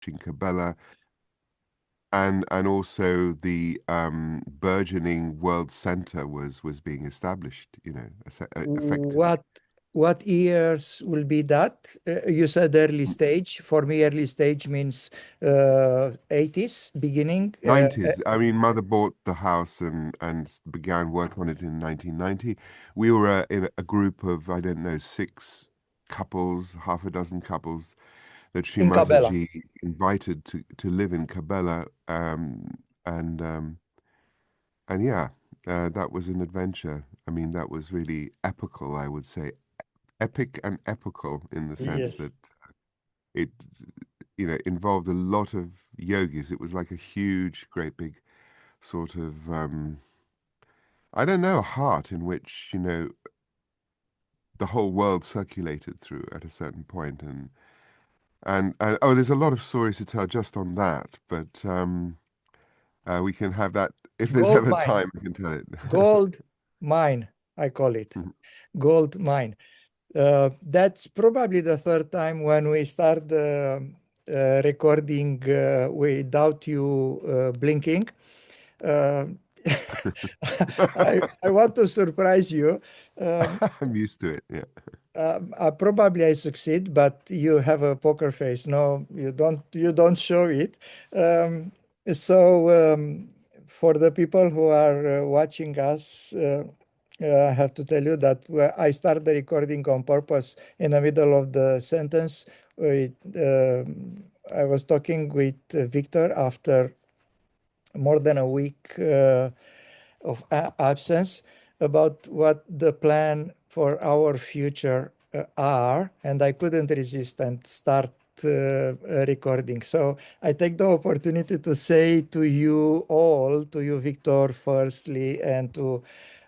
in Cabela, and also the burgeoning World Center was being established, effectively. What what years will be that? You said early stage. For me, early stage means 80s beginning. 90s. I mean, mother bought the house and began work on it in 1990. We were in a group of, I don't know, six couples, half a dozen couples that Sri In Cabela. Mataji invited to live in Cabela. And yeah, that was an adventure. I mean, that was really epical, I would say. Epic and epical in the sense Yes. that it, involved a lot of yogis. It was like a huge, great big sort of, I don't know, a heart in which, the whole world circulated through at a certain point. And oh, there's a lot of stories to tell just on that, but we can have that if there's Gold ever mine. time, we can tell it. Gold mine, I call it. Gold mine. That's probably the third time when we start recording without you blinking. Uh, I want to surprise you. Um, I'm used to it. Yeah. Probably I succeed, but you have a poker face. No, you don't. You don't show it. Um, so for the people who are watching us, I have to tell you that I started the recording on purpose in the middle of the sentence. I was talking with Victor after more than a week of absence about what the plan for our future are, and I couldn't resist and start recording. So I take the opportunity to say to you all, to you, Victor, firstly, and to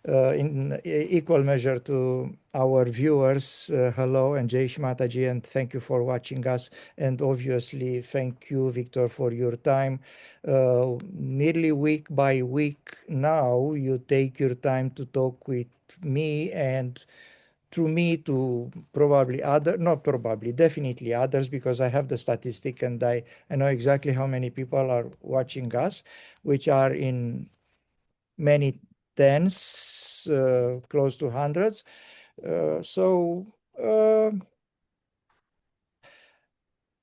in equal measure to our viewers, hello, and Jai Mataji, and thank you for watching us. And obviously, thank you, Victor, for your time. Nearly week by week now, you take your time to talk with me and through me to probably other, not probably, definitely others, because I have the statistic and I know exactly how many people are watching us, which are in many tens, close to hundreds. So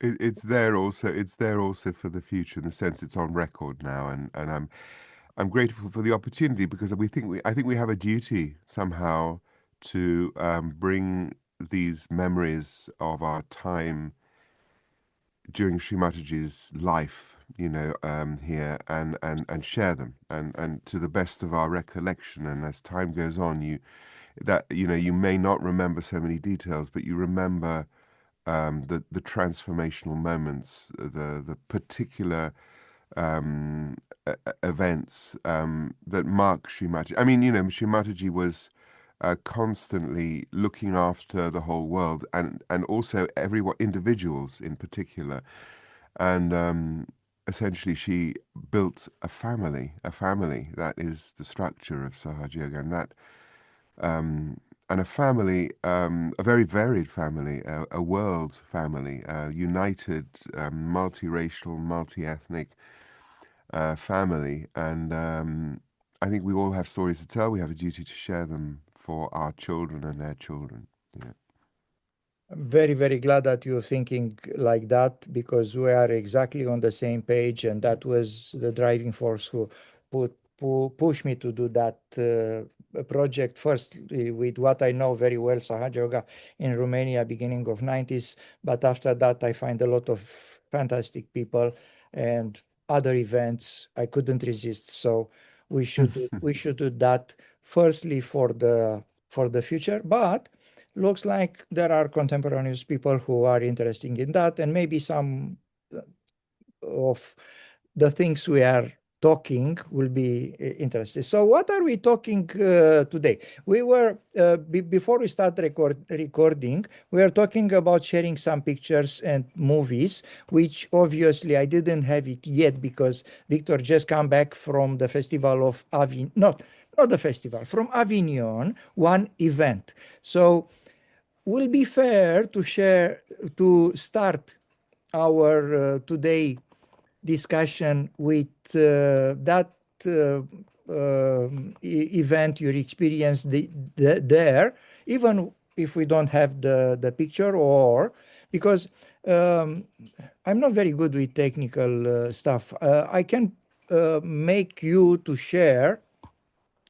It's there also. It's there also for the future in the sense it's on record now, and I'm grateful for the opportunity because I think we have a duty somehow to bring these memories of our time during Sri Mataji's life, here and share them and to the best of our recollection. And as time goes on, you may not remember so many details, but you remember the transformational moments, the particular events that mark Sri Mataji. I mean, Sri Mataji was constantly looking after the whole world and also everyone, individuals in particular. And essentially, she built a family that is the structure of Sahaja Yoga, um, and a family, a very varied family, a world family, united, multiracial, multi-ethnic family. And I think we all have stories to tell. We have a duty to share them for our children and their children. Yeah. I'm very, very glad that you're thinking like that because we are exactly on the same page, and that was the driving force who pushed me to do that project first with what I know very well, Sahaja Yoga in Romania, beginning of 90s. But after that, I find a lot of fantastic people and other events. I couldn't resist, so we should do that firstly for the future, but looks like there are contemporaneous people who are interested in that, and maybe some of the things we are talking will be interesting. So what are we talking today? We were, before we start recording, we are talking about sharing some pictures and movies, which obviously I didn't have it yet because Victor just come back from the festival of Avignon, not the festival, from Avignon, one event. So will be fair to share, to start our today discussion with that event you experienced there, even if we don't have the picture, or because um, I'm not very good with technical stuff. I can make you to share,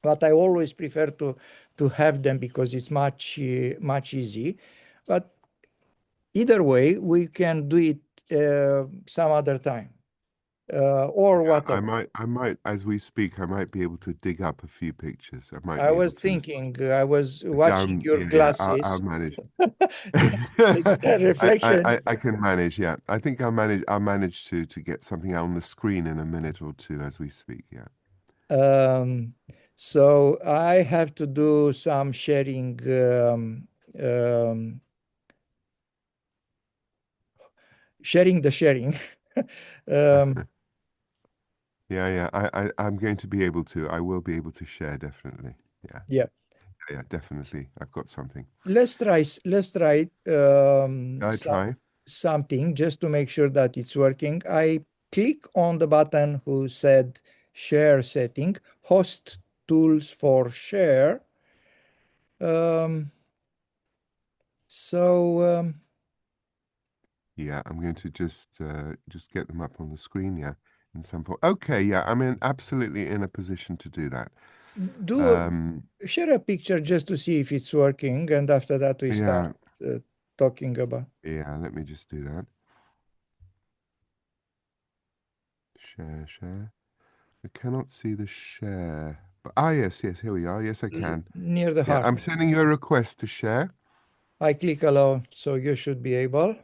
but I always prefer to have them because it's much easy. But either way, we can do it some other time or I whatever. might, as we speak, I might be able to dig up a few pictures. I might I be able was to thinking, I was watching down. your Yeah, I'll glasses. manage. The reflection. I can manage. Yeah, I think I'll manage. I'll manage to get something on the screen in a minute or two as we speak. Yeah. Um, so I have to do some sharing, um, sharing the sharing. um, Yeah, yeah. I'm going to be able to. I will be able to share definitely. Yeah, yeah. yeah, definitely. I've got something. Let's try I try. something just to make sure that it's working. I click on the button who said share setting, host tools for share. Um, so Yeah, I'm going to just get them up on the screen. Yeah, in some point. Okay. Yeah, I'm in absolutely in a position to do that. do Um. share a picture just to see if it's working, and after that we start Yeah. uh, talking about. Yeah. Let me just do that. Share. Share. I cannot see the share. But yes, yes, here we are. Yes, I can. Near the Yeah, heart. I'm sending you a request to share I click allow, so you should be able.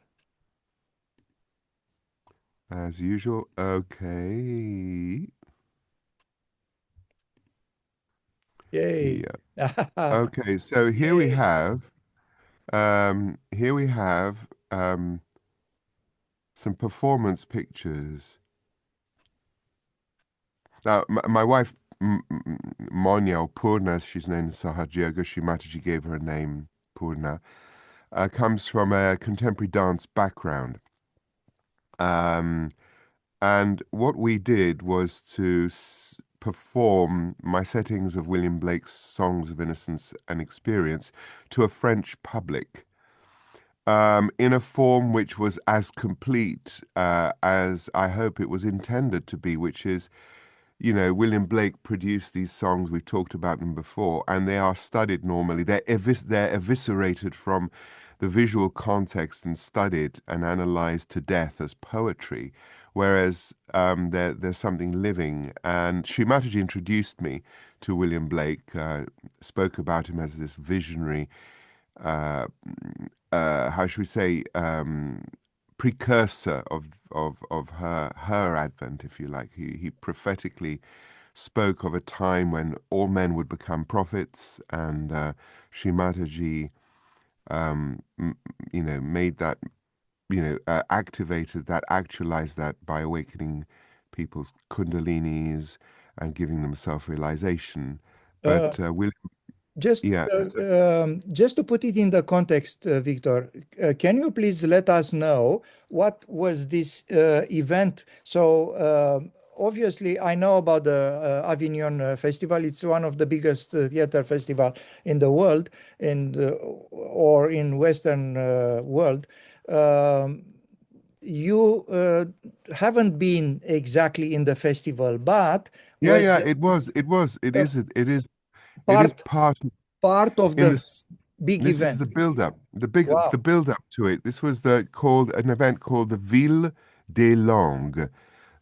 as usual. Okay. Yay. Yeah. Okay, so Yay. here we have some performance pictures. Now, my wife, Monya, or Purna, as she's named Sahajiaga, Mataji gave her a name, Purna, comes from a contemporary dance background. Um, And what we did was to perform my settings of William Blake's Songs of Innocence and Experience to a French public in a form which was as complete as I hope it was intended to be, which is, William Blake produced these songs. We've talked about them before, and they are studied normally. They're eviscerated from the visual context and studied and analyzed to death as poetry, whereas there's something living. And Srimataji introduced me to William Blake, spoke about him as this visionary, uh, how should we say, precursor of her advent, if you like. He prophetically spoke of a time when all men would become prophets, and Sri Mataji, made that, activated that, actualized that by awakening people's kundalinis and giving them self-realization. Uh, But William, Just yeah, so, just to put it in the context, Victor, can you please let us know what was this event? So obviously, I know about the Avignon Festival. It's one of the biggest theater festival in the world, and or in Western world. Um, you haven't been exactly in the festival, but yeah, was yeah, uh, it is part part part of in the this. big This is event. the build up, the Wow. build up to it. This was the called an event called the Ville des Langues,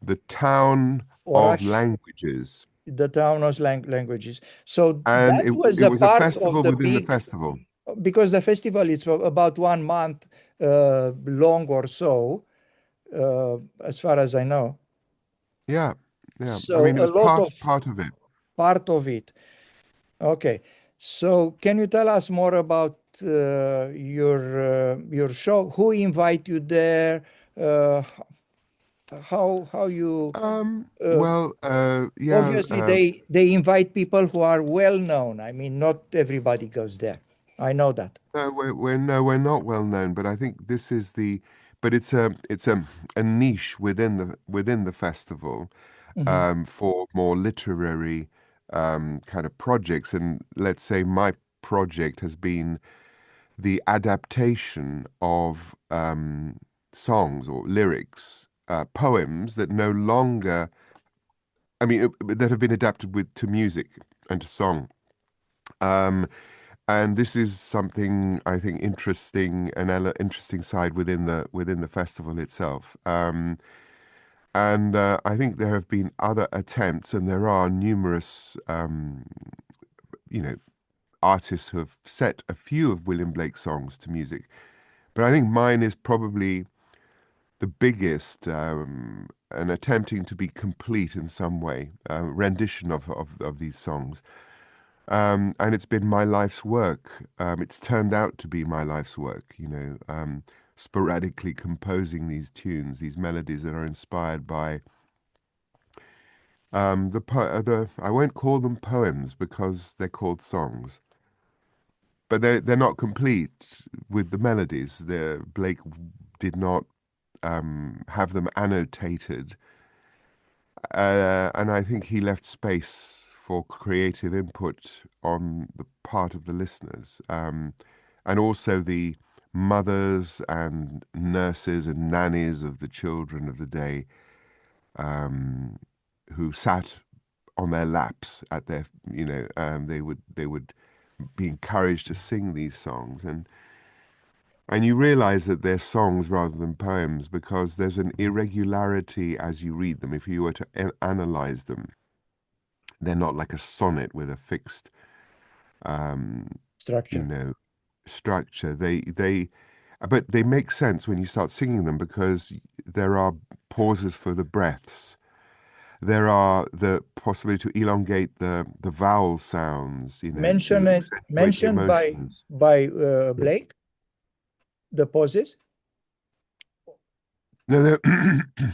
the town of Orash, languages, the town of languages. So and that was it a was a part of festival the within the big, festival. because the festival is about 1 month long or so, as far as I know. Yeah, yeah. I So mean, it a was lot of part of it. part of it. Okay. So can you tell us more about your show? Who invite you there? Uh, how you uh, Yeah. obviously they invite people who are well known. I mean, not everybody goes there. I know that. No, we're not well known, but I think this is the but it's a niche within the festival Hmm. for more literary kind of projects. And let's say my project has been the adaptation of songs or lyrics, poems that no longer, I mean, that have been adapted to music and to song. Um, and this is something I think interesting, interesting side within the festival itself. And I think there have been other attempts, and there are numerous, you know, artists who have set a few of William Blake's songs to music. But I think mine is probably the biggest, and attempting to be complete in some way, rendition of these songs. And it's been my life's work. It's turned out to be my life's work, sporadically composing these tunes, these melodies that are inspired by the I won't call them poems because they're called songs, but they're not complete with the melodies. Blake did not have them annotated, and I think he left space for creative input on the part of the listeners, and also the mothers and nurses and nannies of the children of the day, um, who sat on their laps at their, they would be encouraged to sing these songs, and you realize that they're songs rather than poems because there's an irregularity as you read them. If you were to analyze them, they're not like a sonnet with a fixed, um, you Structure. know, structure. But they make sense when you start singing them because there are pauses for the breaths. There are the possibility to elongate the vowel sounds, to accentuate the Mentioned emotions. by Yes. Blake, the pauses. No, they're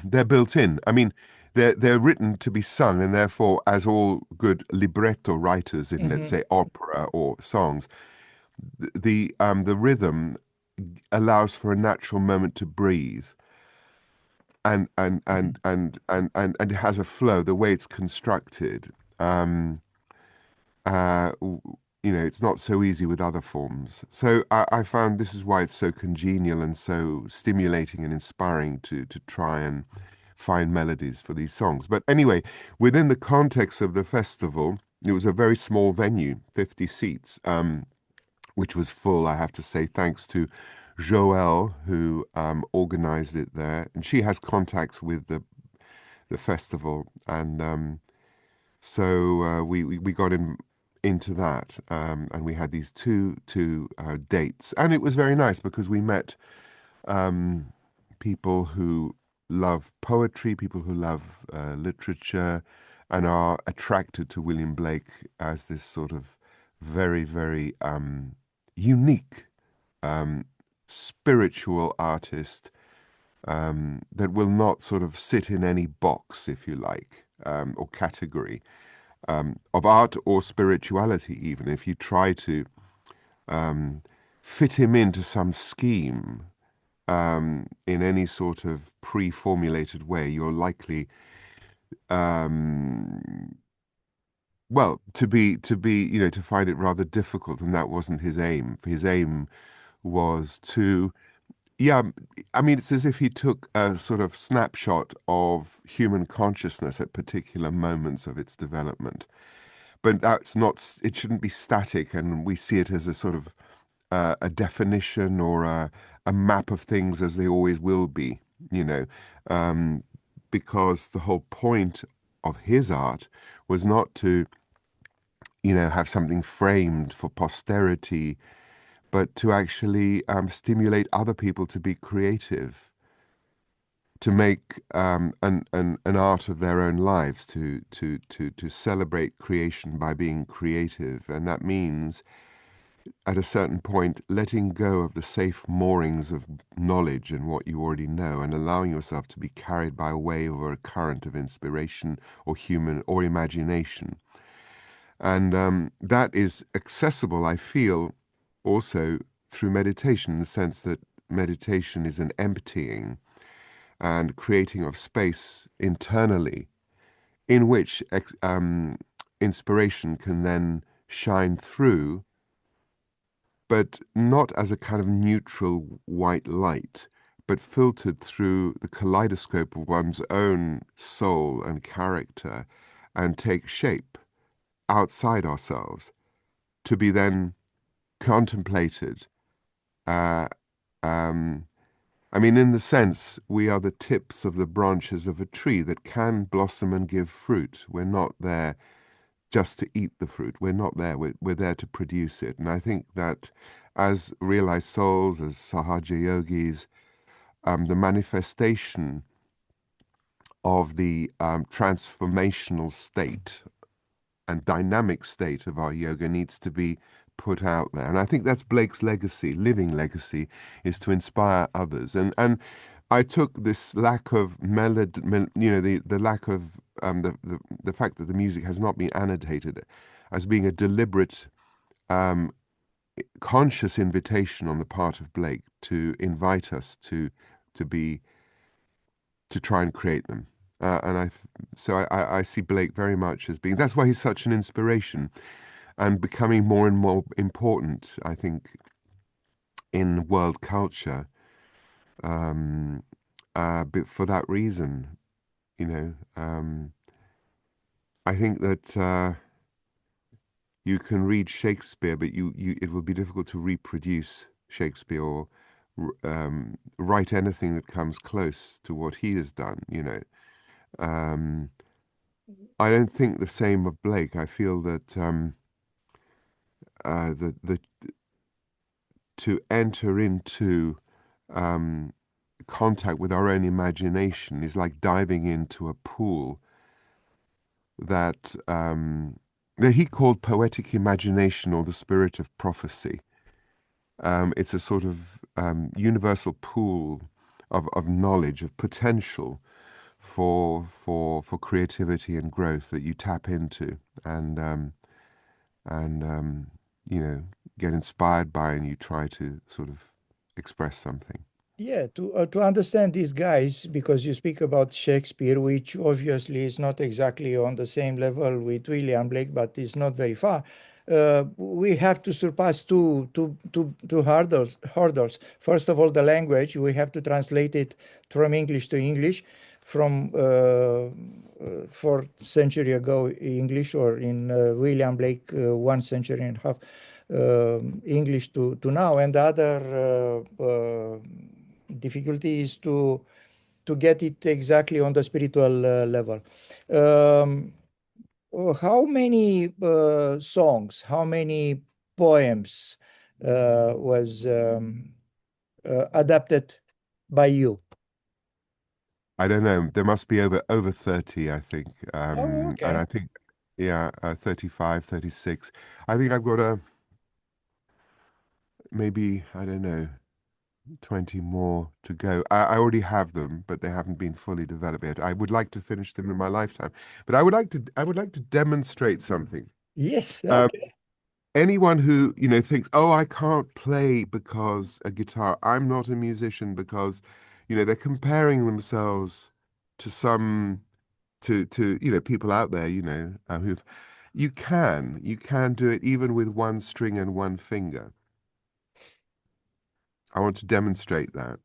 they're built in. I mean, they're written to be sung, and therefore, as all good libretto writers in, let's Hmm. say, opera or songs, the rhythm allows for a natural moment to breathe, and it has a flow. The way it's constructed, um, it's not so easy with other forms. So I found this is why it's so congenial and so stimulating and inspiring to try and find melodies for these songs. But anyway, within the context of the festival, it was a very small venue, 50 seats, which was full, I have to say, thanks to Joelle, who organized it there. And she has contacts with the festival. And so we got into that, and we had these two dates, and it was very nice because we met um, people who love poetry, people who love literature, and are attracted to William Blake as this sort of very, very unique um, spiritual artist, that will not sort of sit in any box, if you like, or category, of art or spirituality. Even if you try to um, fit him into some scheme, in any sort of pre-formulated way, you're likely, um, well, to find it rather difficult, and that wasn't his aim. His aim was to, yeah, I mean, it's as if he took a sort of snapshot of human consciousness at particular moments of its development. But that's not, it shouldn't be static, and we see it as a sort of a definition or a map of things as they always will be, you know, um, because the whole point of his art was not to, have something framed for posterity, but to actually stimulate other people to be creative, to make an art of their own lives, to celebrate creation by being creative. And that means, at a certain point, letting go of the safe moorings of knowledge and what you already know, and allowing yourself to be carried by a wave or a current of inspiration or human or imagination. And that is accessible, I feel, also through meditation, in the sense that meditation is an emptying and creating of space internally in which inspiration can then shine through, but not as a kind of neutral white light, but filtered through the kaleidoscope of one's own soul and character and take shape outside ourselves to be then contemplated. Uh, um, I mean, in the sense, we are the tips of the branches of a tree that can blossom and give fruit. We're not there just to eat the fruit. We're not there. We're there to produce it. And I think that as realized souls, as Sahaja yogis, the manifestation of the transformational state and dynamic state of our yoga needs to be put out there. And I think that's Blake's legacy, living legacy, is to inspire others. And I took this lack of melody, the lack of the fact that the music has not been annotated as being a deliberate, um, conscious invitation on the part of Blake to invite us to be to try and create them. And I see Blake very much as being. That's why he's such an inspiration and becoming more and more important, I think, in world culture. But for that reason, you know, I think that you can read Shakespeare, but it will be difficult to reproduce Shakespeare or write anything that comes close to what he has done. Um, I don't think the same of Blake. I feel that the to enter into um, contact with our own imagination is like diving into a pool that he called poetic imagination or the spirit of prophecy. It's a sort of universal pool of knowledge, of potential for creativity and growth that you tap into and you know get inspired by, and you try to sort of express something. Yeah, to understand these guys, because you speak about Shakespeare, which obviously is not exactly on the same level with William Blake, but is not very far. We have to surpass two hurdles. First of all, the language. We have to translate it from English to English, from fourth century ago English, or in William Blake 1 century and a half English to now. And the other difficulty is to get it exactly on the spiritual level. Um, how many songs, how many poems was adapted by you? I don't know. There must be over 30, I think. Oh, And okay. I think, yeah, 35, 36. I think I've got maybe, I don't know, 20 more to go. I already have them, but they haven't been fully developed yet. I would like to finish them in my lifetime. But I would like to demonstrate something. Yes, Um, okay. Anyone who, thinks, oh, I can't play because a guitar, I'm not a musician because, they're comparing themselves to some to people out there, who've you can do it even with one string and one finger. I want to demonstrate that.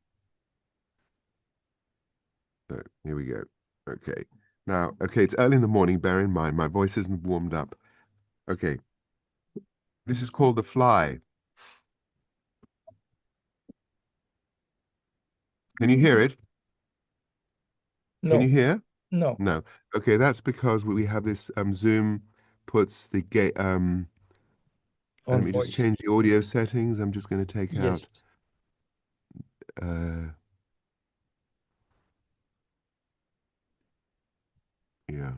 So here we go. Okay. Now, okay, it's early in the morning. Bear in mind, my voice isn't warmed up. Okay, this is called the fly. Can you hear it? Can you No, hear? no, No. Okay, that's because we have this Zoom puts the gate on let me just voice. change the audio settings. I'm just going to take out Yes. uh yeah.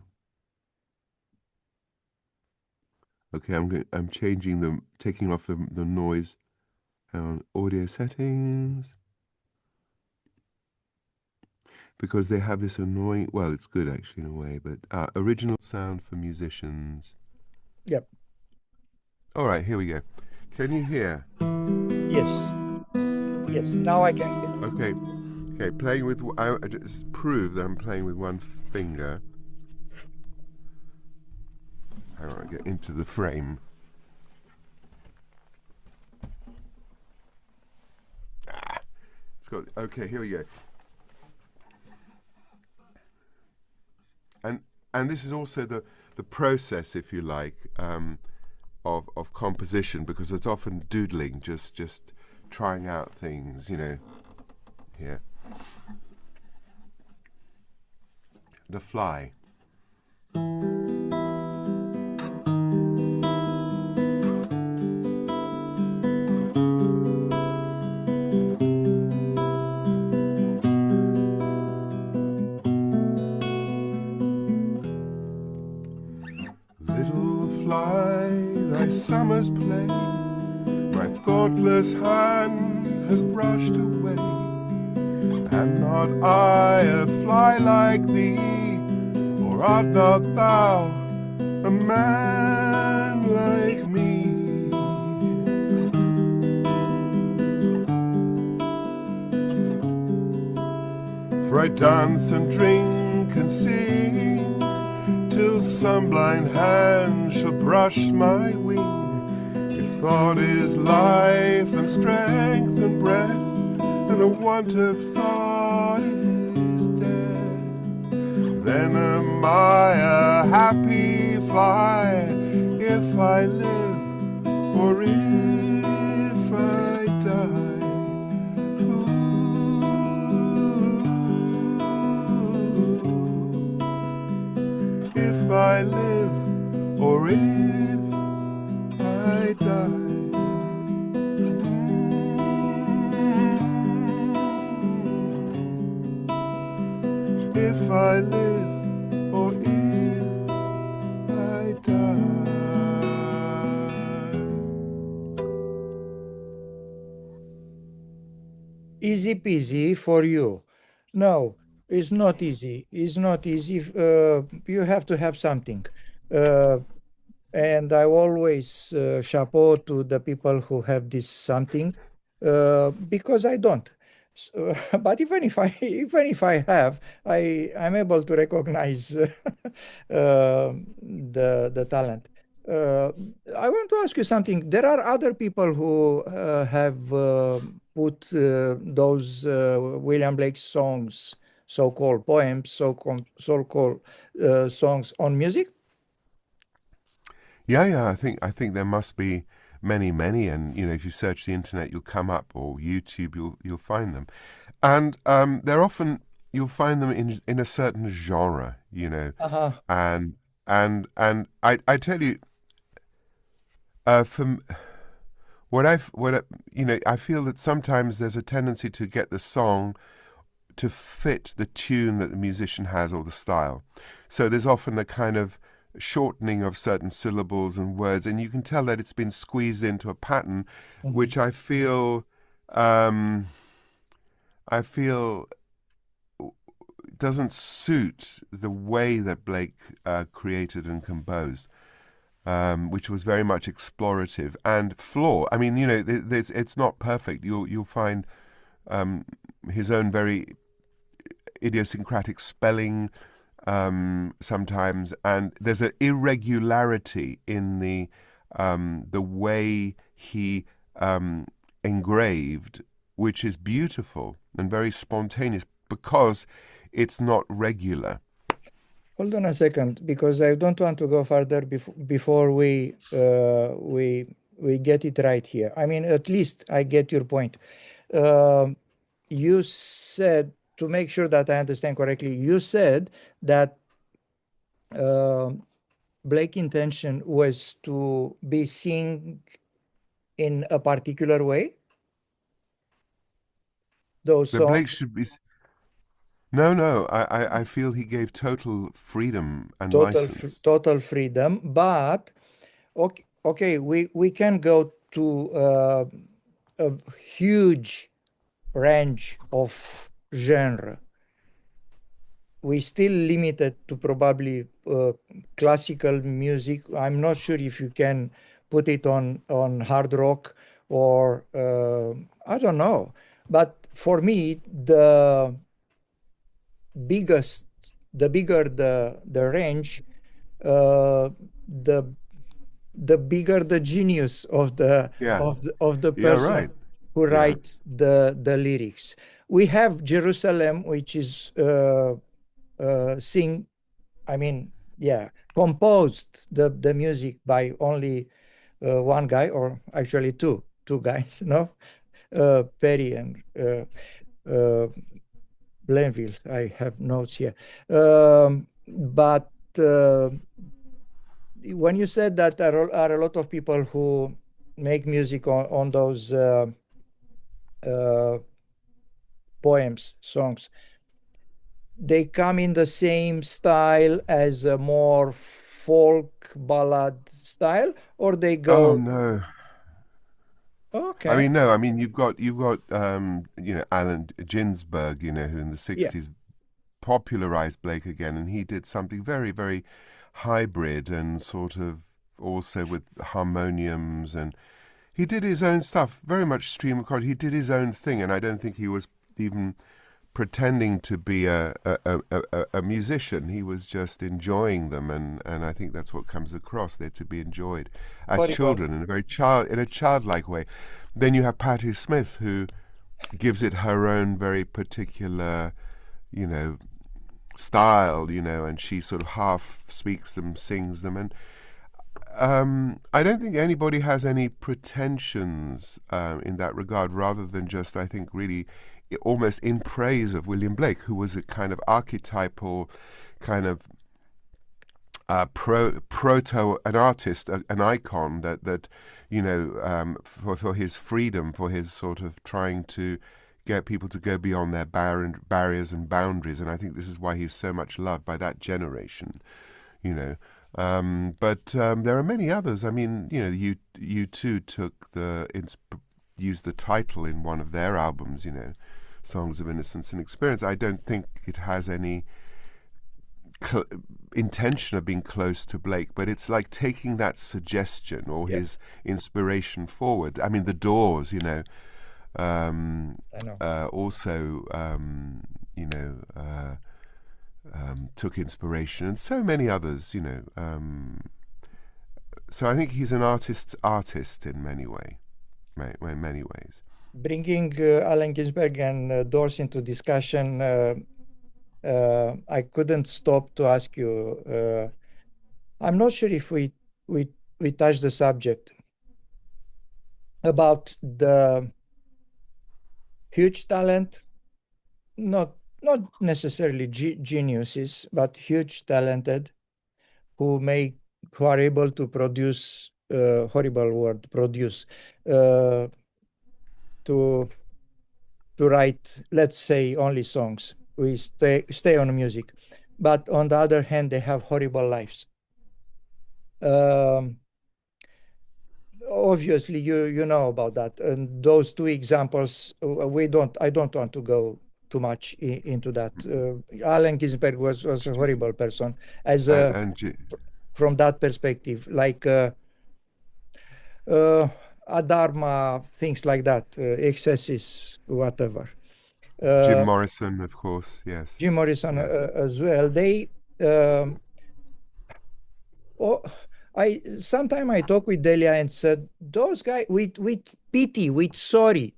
Okay, I'm changing them, taking off the noise on audio settings because they have this annoying, well, it's good actually in a way, but original sound for musicians. Yep. All right, here we go. Can you hear? Yes. Yes, now I can hear. Okay, okay. Playing with I just prove that I'm playing with one finger. Hang on, I get into the frame. It's got okay. Here we go. And and this is also the process, if you like, of composition, because it's often doodling, just trying out things. Here, the fly. Little fly, thy summer's play, my thoughtless hand has brushed away. Am not I a fly like thee, or art not thou a man like me? For I dance and drink and sing till some blind hand shall brush my wing. If thought is life and strength and breath, and the want of thought is death, then am I a happy fly if I live or if I die. If I live or if I die. If I live or if I die. Easy peasy for you. No, it's not easy. It's not easy. You have to have something. Uh, and I always chapeau to the people who have this something because I don't. So, but even if I have, I'm able to recognize the talent. Uh, I want to ask you something. There are other people who have put those William Blake songs, so-called poems, so-called songs on music. Yeah, yeah. I think there must be many, and if you search the internet, you'll come up, or YouTube, you'll find them, and they're often you'll find them in a certain genre, Uh-huh. and and I tell you, from I feel that sometimes there's a tendency to get the song to fit the tune that the musician has or the style. So there's often a kind of shortening of certain syllables and words, and you can tell that it's been squeezed into a pattern, Mhm. which um, I feel doesn't suit the way that Blake created and composed. Which was very much explorative and flawed. I mean, it's not perfect. You'll find his own very idiosyncratic spelling sometimes, and there's an irregularity in the way he engraved, which is beautiful and very spontaneous because it's not regular. Hold on a second, because I don't want to go further before we get it right here. I mean, at least I get your point. Um, you said, to make sure that I understand correctly, you said that um Blake intention was to be seen in a particular way. Those That songs, Blake should be. No, no. I feel he gave total freedom and license. total freedom, but okay, okay, we can go to a huge range of genre. We still limited to probably classical music. I'm not sure if you can put it on hard rock or I don't know. But for me, biggest, the bigger the range, uh, the the bigger the genius of Yeah, the yeah, person right. who Yeah. writes the lyrics. We have Jerusalem, which is sing. I mean, yeah, composed the music by only one guy, or actually two guys, no, Perry and uh, Blainville. I have notes here, but when you said that are a lot of people who make music on those uh, poems, songs, they come in the same style as a more folk ballad style, or they Oh go, no. I okay, mean, no. I mean, you've got Allen Ginsberg, who in the yeah, '60s popularized Blake again, and he did something very, very hybrid and sort of also with harmoniums, and he did his own stuff, very much stream of consciousness. He did his own thing, and I don't think he was even pretending to be a musician. He was just enjoying them, and I think that's what comes across. They're to be enjoyed as horrible. children in a very childlike way. Then you have Patti Smith, who gives it her own very particular, you know, style, and she sort of half speaks them, sings them, and I don't think anybody has any pretensions in that regard, rather than just, I think, really almost in praise of William Blake, who was a kind of archetypal, kind of proto an artist, an icon that for his freedom, for his sort of trying to get people to go beyond their barriers and boundaries, and I think this is why he's so much loved by that generation you know. But there are many others. I mean, you too took used the title in one of their albums, Songs of Innocence and Experience. I don't think it has any cl- intention of being close to Blake, but it's like taking that suggestion or Yeah, his inspiration forward. I mean, The Doors, I know. also, took inspiration, and so many others, so I think he's an artist's artist in many ways. Bringing Allen Ginsberg and Doors into discussion, I couldn't stop to ask you. I'm not sure if we we touched the subject about the huge talent, not necessarily geniuses, but huge talented who make who are able to produce horrible word produce uh, to write, let's say, only songs. We stay on music, but on the other hand, they have horrible lives. Um, Obviously, you know about that, and those two examples, we don't. I don't want to go too much into that. Allen Ginsberg was a horrible person, as And, a and J- from that perspective, like uh, adharma, things like that, excesses, whatever. Jim Uh, Morrison, of course, Jim yes, Morrison yes. as well. They, um, oh, I Sometimes I talk with Delia and said those guys with pity, with sorry.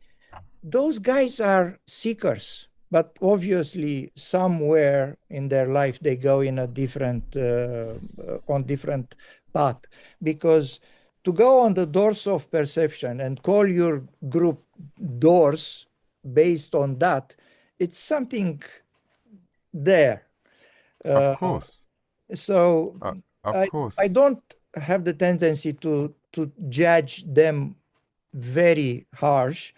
Those guys are seekers, but obviously somewhere in their life they go in a different on different path, because to go on the doors of perception and call your group doors based on that, it's something there. Of Uh, course, so of I course. don't have the tendency to judge them very harsh,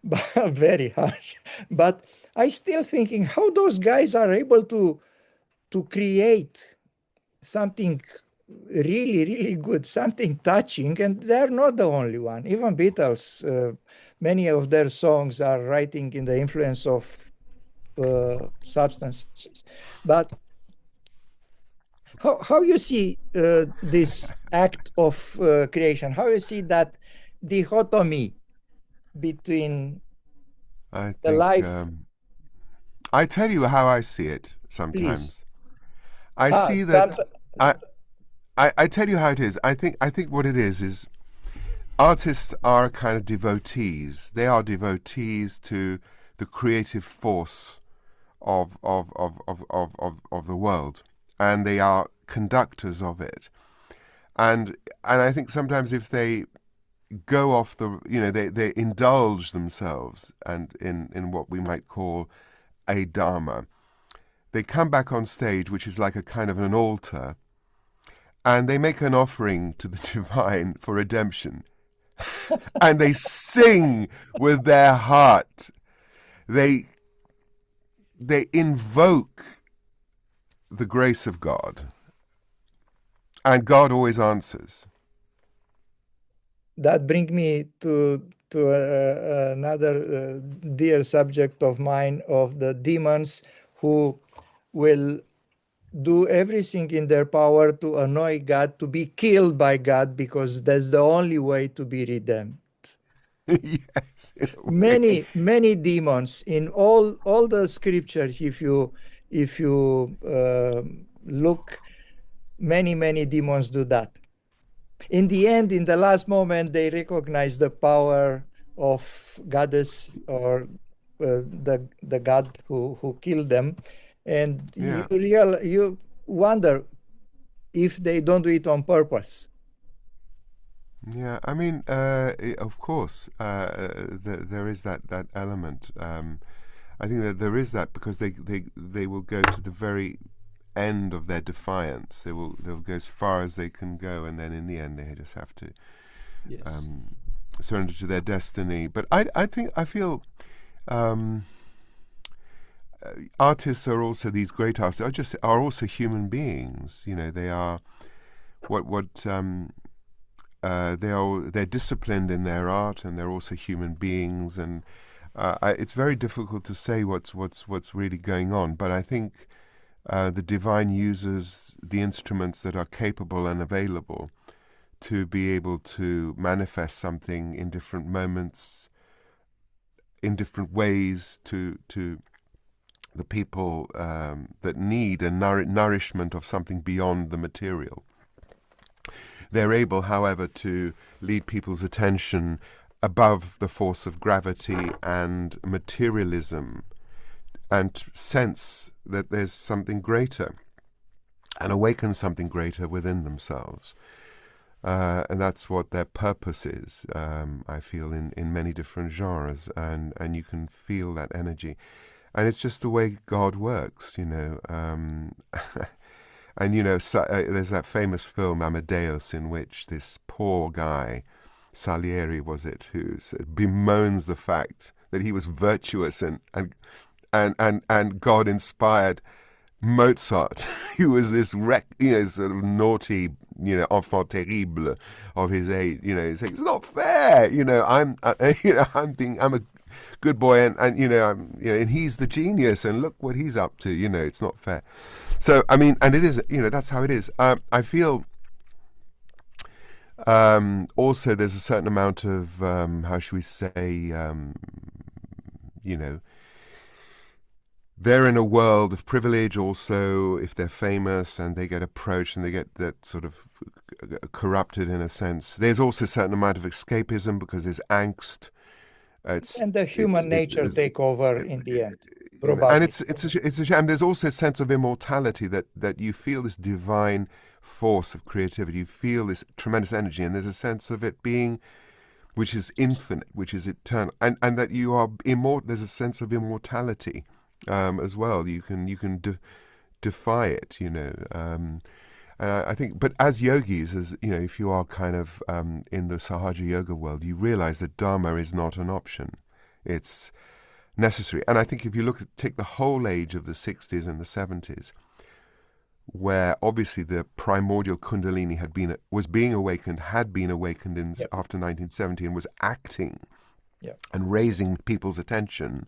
but very harsh. But I still thinking how those guys are able to create something really good, something touching, and they're not the only one. Even Beatles, many of their songs are writing in the influence of substances. But how you see this act of creation? How you see that dichotomy between I The think life, I tell you how I see it please. sometimes. I Ah, see that, that I, I tell you how it is. I think what it is artists are kind of devotees. They are devotees to the creative force of the world, and they are conductors of it. And I think sometimes if they go off the, they indulge themselves and in what we might call a dharma. They come back on stage, which is like a kind of an altar, and they make an offering to the divine for redemption. And they sing with their heart. They they invoke the grace of God, and God always answers. that bring me to another dear subject of mine, of the demons who will do everything in their power to annoy God, to be killed by God, because that's the only way to be redeemed. Yes, in a way. Many demons in all the scriptures, if you look, many demons do that. In the end, in the last moment, they recognize the power of goddess, or the god who killed them, and Yeah. you wonder if they don't do it on purpose. Yeah, I mean, of course, there is that element. I think that there is that because they will go to the very end of their defiance. They'll go as far as they can go, and then in the end, they just have to Yes. um, surrender to their destiny. But I feel um, artists are also these great artists. Are also human beings. They are what they're disciplined in their art, and they're also human beings. And it's very difficult to say what's really going on. But I think the divine uses the instruments that are capable and available to be able to manifest something in different moments, in different ways to the people that need a nourishment of something beyond the material. They're able, however, to lead people's attention above the force of gravity and materialism, and sense that there's something greater and awaken something greater within themselves. And that's what their purpose is, I feel, in many different genres. And you can feel that energy. And it's just the way God works. And there's that famous film Amadeus, in which this poor guy, Salieri was it, who bemoans the fact that he was virtuous and God inspired Mozart, who was this sort of naughty, enfant terrible of his age. He's saying it's not fair. I'm a good boy, and he's the genius, and look what he's up to. It's not fair. So I mean, and it is, that's how it is. I feel also there's a certain amount of how should we say, you know, they're in a world of privilege also if they're famous and they get approached and they get that sort of corrupted in a sense. There's also a certain amount of escapism because there's angst. It's And the it's human it, nature it's take over in the end, and probably. it's a shame. There's also a sense of immortality that you feel this divine force of creativity. You feel this tremendous energy, and there's a sense of it being which is infinite, which is eternal, and that you are immortal. There's a sense of immortality as well. You can defy it. And I think, but as yogis, if you are kind of in the Sahaja Yoga world, you realize that Dharma is not an option. It's necessary. And I think if you take the whole age of the 60s and the 70s, where obviously the primordial Kundalini was being awakened, had been awakened Yep. after 1970, and was acting Yep. and raising people's attention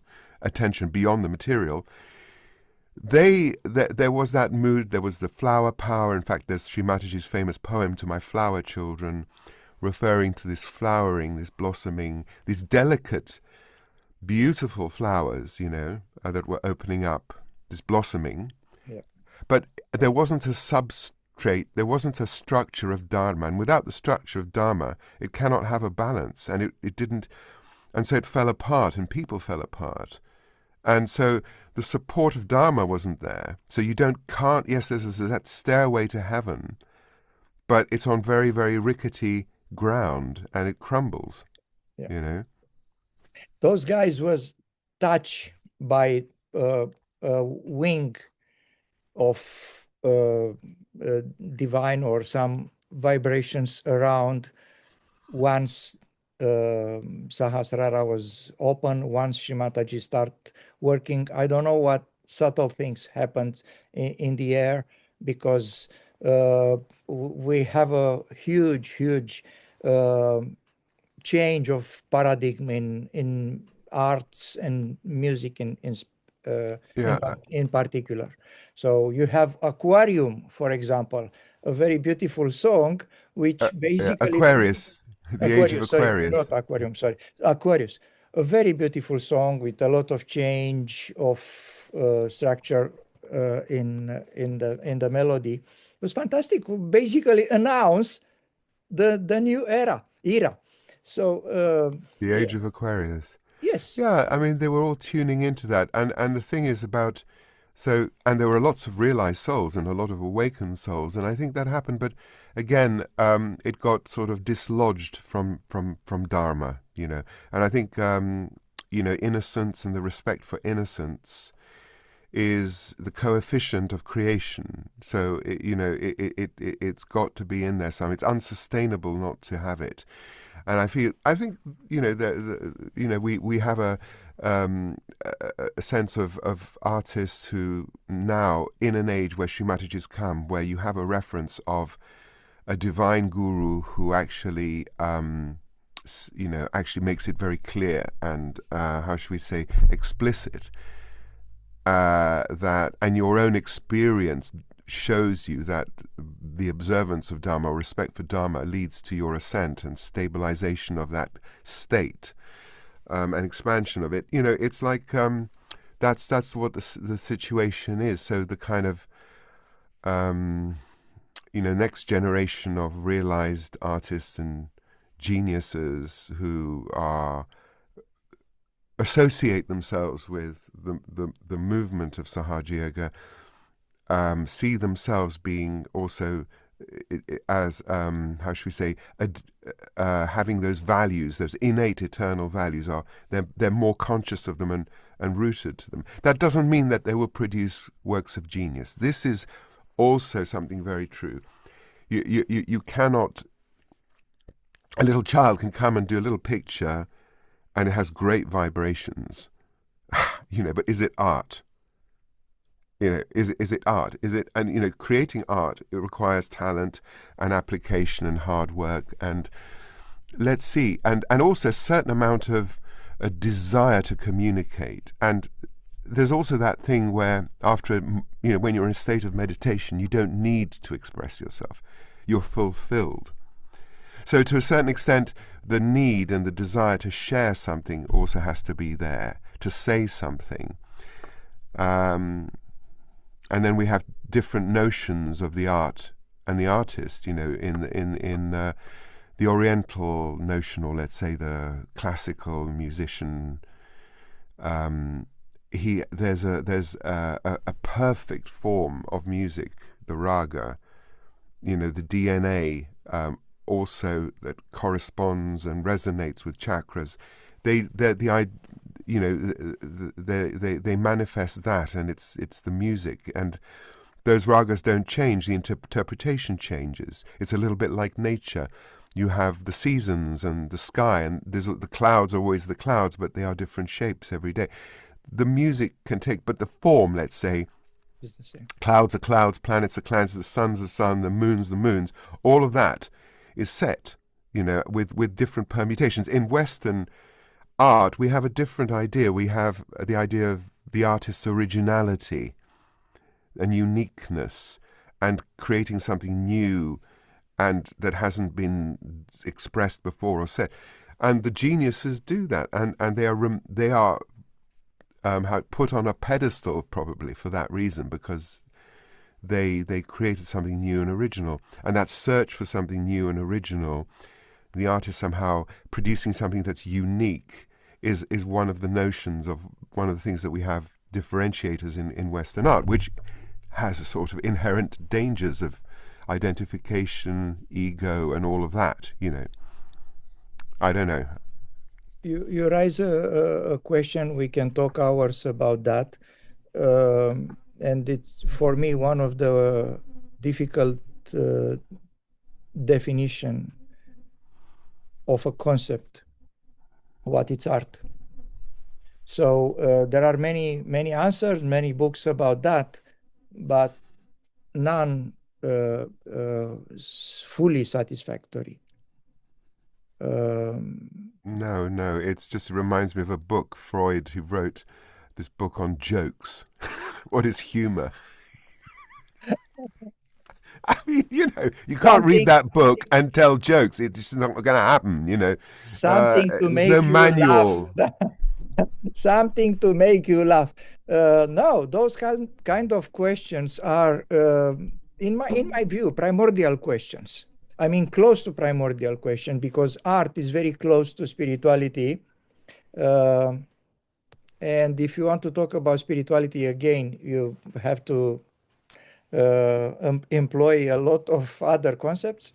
beyond the material. There was that mood. There was the flower power. In fact, there's Sri Mataji's famous poem "To My Flower Children," referring to this flowering, this blossoming, this delicate beautiful flowers, that were opening up, this blossoming. Yeah. But there wasn't a substrate, there wasn't a structure of Dharma. And without the structure of Dharma, it cannot have a balance. And it didn't, and so it fell apart and people fell apart. And so the support of Dharma wasn't there. So can't, yes, there's that stairway to heaven, but it's on very, very rickety ground and it crumbles, Yeah. you know? Those guys was touched by a wing of divine or some vibrations around once Sahasrara was open, once Shrimataji start working. I don't know what subtle things happened in the air because we have a huge uh, change of paradigm in arts and music uh, Yeah, in particular. So you have Aquarium, for example, a very beautiful song, which basically Aquarius, the age of Aquarius, sorry, not Aquarius. Aquarium, sorry, Aquarius, a very beautiful song with a lot of change of structure in the melody. It was fantastic. Basically, announce the new era. So The yeah, age of Aquarius. yes, Yeah, I mean, they were all tuning into that. And the thing is about, and there were lots of realized souls and a lot of awakened souls. And I think that happened. But again, it got sort of dislodged from Dharma, And I think, innocence and the respect for innocence is the coefficient of creation. So, it's got to be in there. So it's unsustainable not to have it. And I think, we have a sense of artists who now, in an age where Srimataji's come, where you have a reference of a divine guru who actually, actually makes it very clear and, how should we say, explicit, that, and your own experience shows you that the observance of Dharma, or respect for Dharma, leads to your ascent and stabilization of that state, and expansion of it. It's like, that's what the situation is. So the kind of, next generation of realized artists and geniuses who associate themselves with the movement of Sahaja Yoga, see themselves being also, as, how should we say, having those values, those innate eternal values. They're more conscious of them and rooted to them. That doesn't mean that they will produce works of genius. This is also something very true. You cannot, a little child can come and do a little picture and it has great vibrations, but is it art? Is it art? Is it, and creating art, it requires talent and application and hard work, and let's see, and also a certain amount of a desire to communicate. And there's also that thing where after, when you're in a state of meditation, you don't need to express yourself. You're fulfilled. So to a certain extent, the need and the desire to share something also has to be there, to say something. And then we have different notions of the art and the artist, in the Oriental notion, or let's say the classical musician. There's a perfect form of music, the raga, the DNA, also that corresponds and resonates with chakras. They manifest that, and it's the music, and those ragas don't change. The interpretation changes. It's a little bit like nature. You have the seasons and the sky, and the clouds are always the clouds, but they are different shapes every day. The music can take, but the form, let's say, it's the same. clouds are clouds, planets are planets, the sun's the sun, the moon's the moons. All of that is set, with different permutations. In Western art, we have a different idea. We have the idea of the artist's originality and uniqueness and creating something new and that hasn't been expressed before or said. and the geniuses do that, and they are put on a pedestal probably for that reason, because they created something new and original, and that search for something new and original, the artist somehow producing something that's unique, is one of the notions of one of the things that we have differentiators in Western art, which has a sort of inherent dangers of identification, ego, and all of that. I don't know. You raise a question. We can talk hours about that. And it's for me one of the difficult uh, definition of a concept, what is art. So there are many answers, many books about that, but none fully satisfactory. Um, No, no, it's just, it reminds me of a book, Freud, who wrote this book on jokes. What is humor? I mean, you can't read something that book and tell jokes. It's just not going to happen. something to There's no make you laugh. manual. Something to make you laugh. No, those kind of questions are, in my view, primordial questions. I mean, close to primordial question, because art is very close to spirituality. Uh, and if you want to talk about spirituality again, you have to employ a lot of other concepts.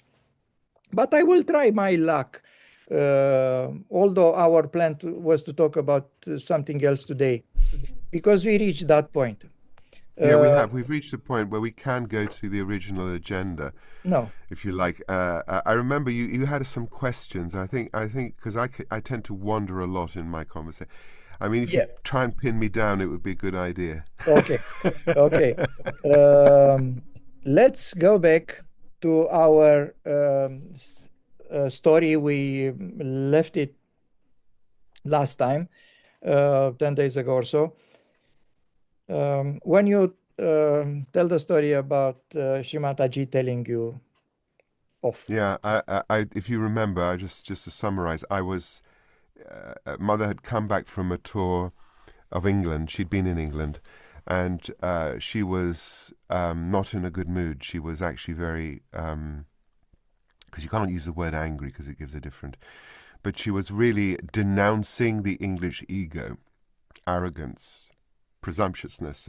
But I will try my luck. Although our plan was to talk about something else today, because we reached that point. Yeah, we Uh, have. We've reached a point where we can go to the original agenda, no, if you like. I remember you had some questions. I think because I tend to wander a lot in my conversation. I mean, if you yeah, try and pin me down, it would be a good idea. okay, okay. Um, let's go back to our story. We left it last time, 10 days ago or so. When you tell the story about Shimataji telling you off. Yeah, if you remember, just to summarize, mother had come back from a tour of England. She'd been in England, and she was not in a good mood. She was actually very, because you can't use the word angry because it gives a different, but she was really denouncing the English ego, arrogance, presumptuousness,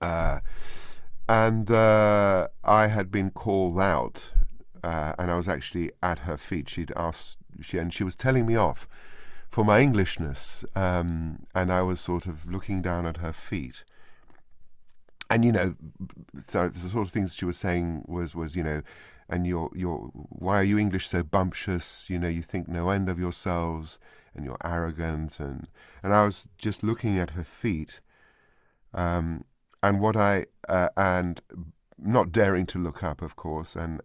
uh, and I had been called out, and I was actually at her feet. She was telling me off for my Englishness, and I was sort of looking down at her feet. And so the sort of things she was saying was and you're why are you English so bumptious? You think no end of yourselves, and you're arrogant, and I was just looking at her feet, um, and not daring to look up, of course, and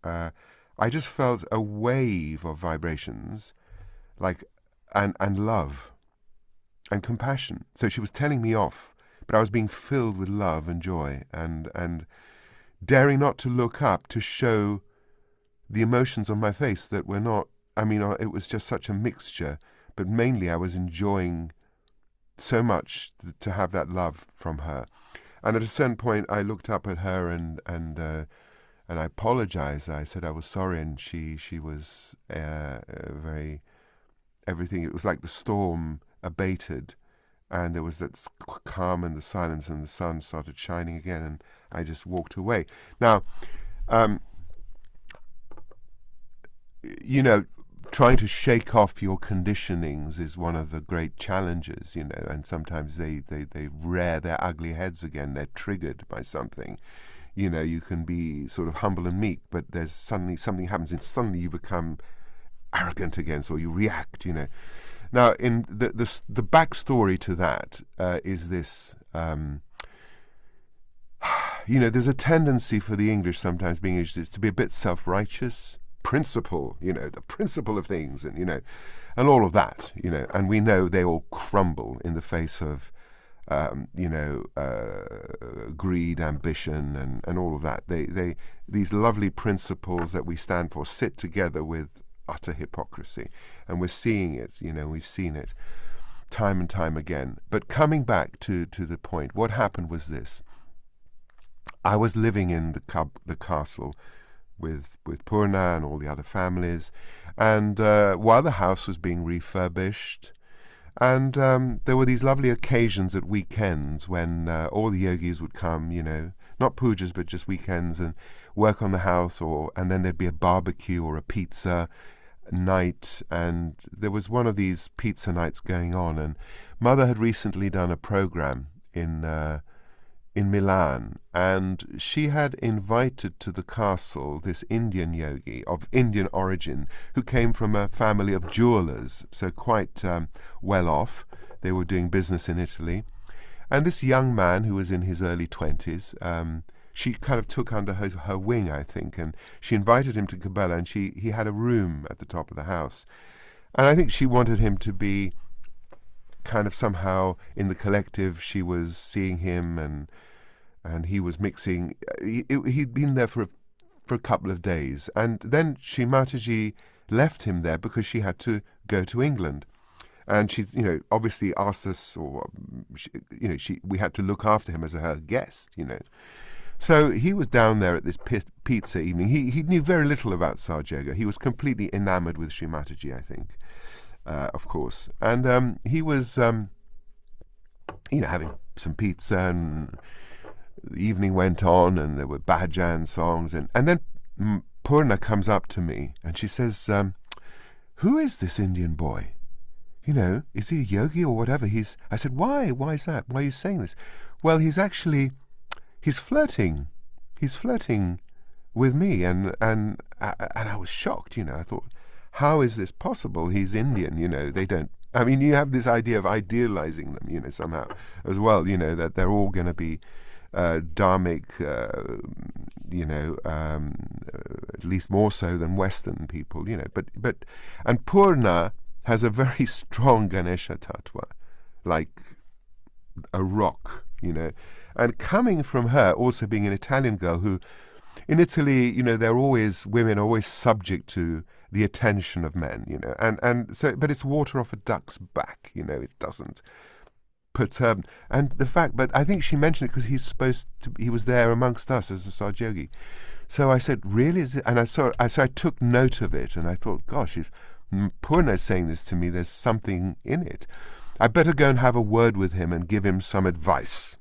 I just felt a wave of vibrations, like and love and compassion. So she was telling me off, but I was being filled with love and joy, and daring not to look up to show the emotions on my face that were not. I mean, it was just such a mixture, but mainly I was enjoying so much to have that love from her. And at a certain point, I looked up at her and I apologized. I said I was sorry, and she was very everything. It was like the storm abated, and there was that calm and the silence, and the sun started shining again, and I just walked away. Now, um, you know, trying to shake off your conditionings is one of the great challenges, and sometimes they rear their ugly heads again. They're triggered by something. You can be sort of humble and meek, but there's suddenly something happens, and suddenly you become arrogant again, so you react. Now, in the backstory to that is this. There's a tendency for the English sometimes, being English, is to be a bit self-righteous, principle, the principle of things, and all of that, and we know they all crumble in the face of, greed, ambition, and all of that. These lovely principles that we stand for sit together with utter hypocrisy. And we're seeing it, we've seen it time and time again. But coming back to the point, what happened was this. I was living in the castle with Purna and all the other families, and while the house was being refurbished, and there were these lovely occasions at weekends when all the yogis would come, not pujas, but just weekends, and work on the house, and then there'd be a barbecue or a pizza night, and there was one of these pizza nights going on, and Mother had recently done a program in Milan, and she had invited to the castle this Indian yogi of Indian origin who came from a family of jewelers, so quite well off. They were doing business in Italy. And this young man who was in his early 20s, she kind of took under her wing, I think, and she invited him to Cabela, and he had a room at the top of the house. And I think she wanted him to be kind of somehow in the collective. She was seeing him, and he was mixing. He'd been there for a couple of days, and then Shri Mataji left him there because she had to go to England, and she, obviously asked us, or we had to look after him as her guest, So he was down there at this pizza evening. He knew very little about Sahaja Yoga. He was completely enamored with Shri Mataji, I think, of course, and he was, having some pizza, and the evening went on, and there were bhajan songs, and then Purna comes up to me, and she says, who is this Indian boy? Is he a yogi or whatever? I said, why? Why is that? Why are you saying this? Well, he's flirting. He's flirting with me, and I was shocked, I thought, how is this possible? He's Indian, they don't, you have this idea of idealizing them, somehow as well, that they're all going to be dharmic, at least more so than Western people, and Purna has a very strong Ganesha tattva, like a rock, and coming from her, also being an Italian girl who, in Italy, women are always subject to the attention of men, and so, but it's water off a duck's back, it doesn't perturb. And the fact, but I think she mentioned it because he was there amongst us as a Sahaja Yogi. So I said, really? Is it? And so I took note of it, and I thought, gosh, if Purna is saying this to me, there's something in it. I better go and have a word with him and give him some advice.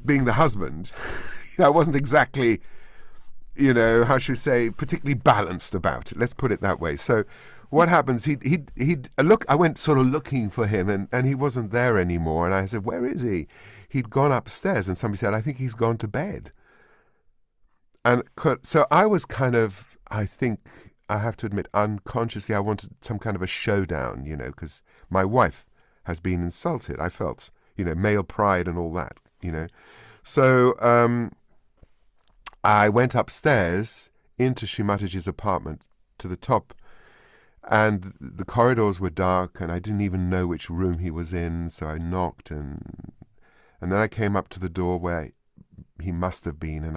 Being the husband, I wasn't exactly, how should we say, particularly balanced about it. Let's put it that way. So what happens, he'd look, I went sort of looking for him, and he wasn't there anymore. And I said, where is he? He'd gone upstairs, and somebody said, I think he's gone to bed. And so I was kind of, I think, I have to admit, unconsciously, I wanted some kind of a showdown, because my wife has been insulted. I felt, male pride and all that, So I went upstairs into Shri Mataji's apartment to the top, and the corridors were dark, and I didn't even know which room he was in, so I knocked, and then I came up to the door where he must have been, and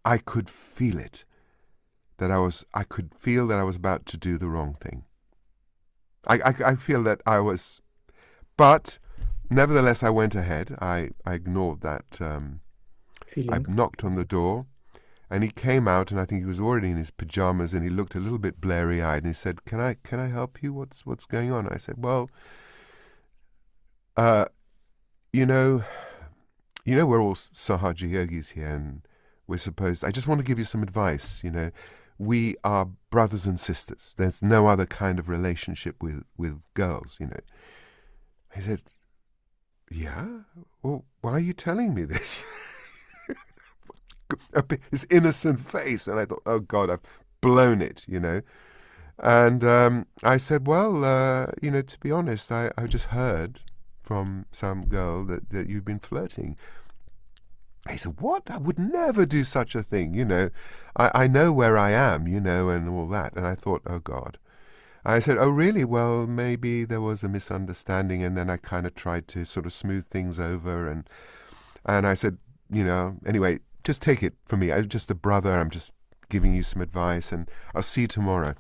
I could feel it. I could feel that I was about to do the wrong thing. I feel that I was, but nevertheless I went ahead. I ignored that. I Feeling. knocked on the door, and he came out, and I think he was already in his pajamas, and he looked a little bit blurry-eyed, and he said, "Can I help you? What's going on?" I said, "Well, we're all Sahaja Yogis here, and I just want to give you some advice, We are brothers and sisters. There's no other kind of relationship with girls, He said, yeah? Well, why are you telling me this? His innocent face. And I thought, oh, God, I've blown it, And I said, well, to be honest, I just heard from some girl that you've been flirting. He said, what? I would never do such a thing, I know where I am, and all that. And I thought, oh, God. I said, oh, really? Well, maybe there was a misunderstanding. And then I kind of tried to sort of smooth things over. And I said, anyway, just take it from me. I'm just a brother. I'm just giving you some advice, and I'll see you tomorrow.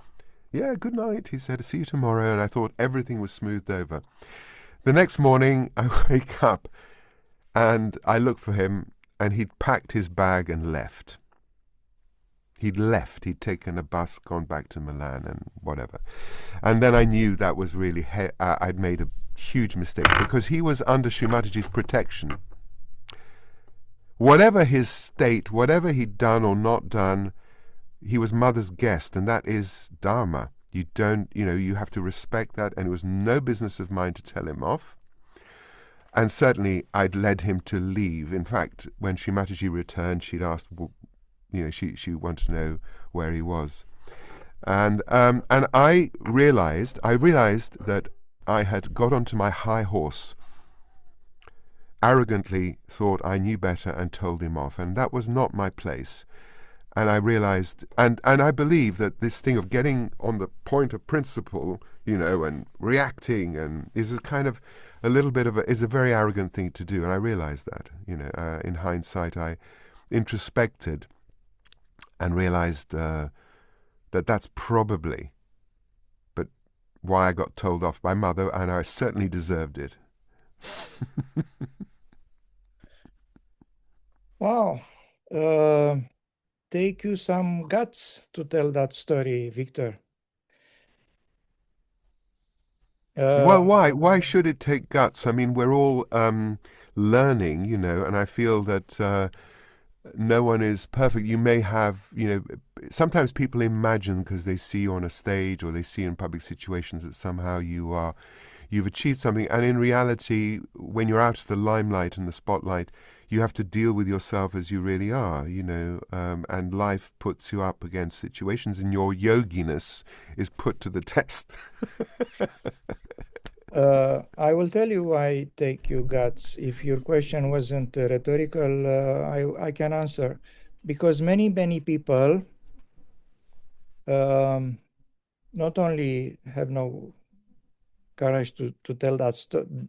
Yeah, good night, he said. See you tomorrow. And I thought everything was smoothed over. The next morning, I wake up and I look for him, and he'd packed his bag and left. He'd left. He'd taken a bus, gone back to Milan, and whatever. And then I knew that was really, I'd made a huge mistake because he was under Shrimataji's protection. Whatever his state, whatever he'd done or not done, he was mother's guest, and that is dharma. You don't, you have to respect that, and it was no business of mine to tell him off. And certainly I'd led him to leave. In fact, when Shrimataji returned, she'd asked, she wanted to know where he was. And I realized that I had got onto my high horse, arrogantly thought I knew better and told him off, and that was not my place. And I realized, and I believe that this thing of getting on the point of principle, and reacting, and is is a very arrogant thing to do. And I realized that, in hindsight, I introspected and realized that that's probably, but why I got told off by mother, and I certainly deserved it. Wow. Take you some guts to tell that story, Victor. Well, Uh, why? Why should it take guts? I mean, we're all learning, and I feel that no one is perfect. You may have, sometimes people imagine because they see you on a stage or they see you in public situations that somehow you've achieved something. And in reality, when you're out of the limelight and the spotlight, you have to deal with yourself as you really are, and life puts you up against situations, and your yoginess is put to the test. I will tell you why take you guts. If your question wasn't rhetorical, I can answer. Because many people not only have no courage to tell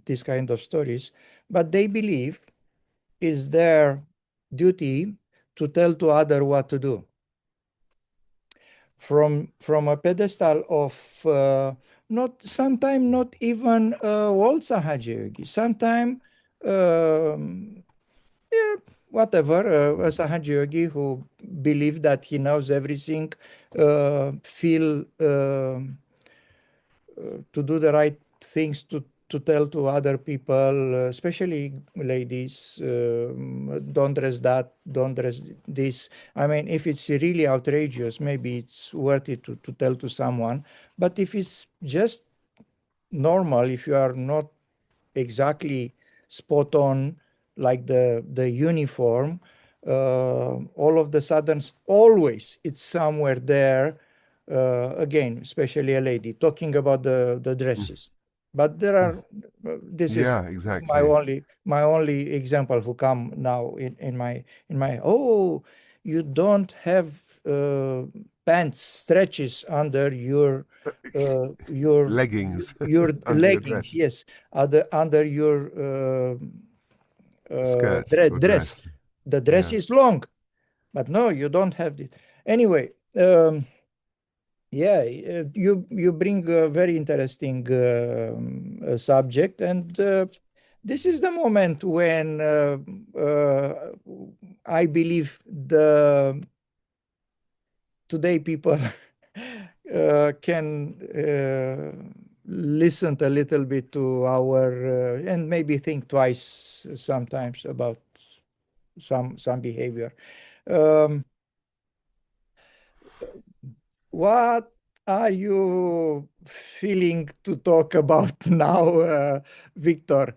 this kind of stories, but they believe it's their duty to tell to other what to do. From a pedestal of not sometimes not even old Sahaja Yogi, sometimes yeah, whatever, a Sahaja Yogi who believe that he knows everything, feel to do the right things to tell to other people, especially ladies, don't dress that, don't dress this. I mean, if it's really outrageous, maybe it's worth it to tell to someone. But if it's just normal, if you are not exactly spot on like the uniform, all of the sudden always it's somewhere there, again, especially a lady talking about the dresses. But there are this is Yeah, my exactly. only example who come now in my oh, you don't have pants stretches under your Leggings your under your leggings, dress, yes, under your skirt or dress. dress. The dress Yeah. is long, but no, you don't have it. Anyway, yeah, you bring a very interesting subject, and this is the moment when I believe the today people can listen a little bit to our and maybe think twice sometimes about some behavior. Um, what are you feeling to talk about now, Victor?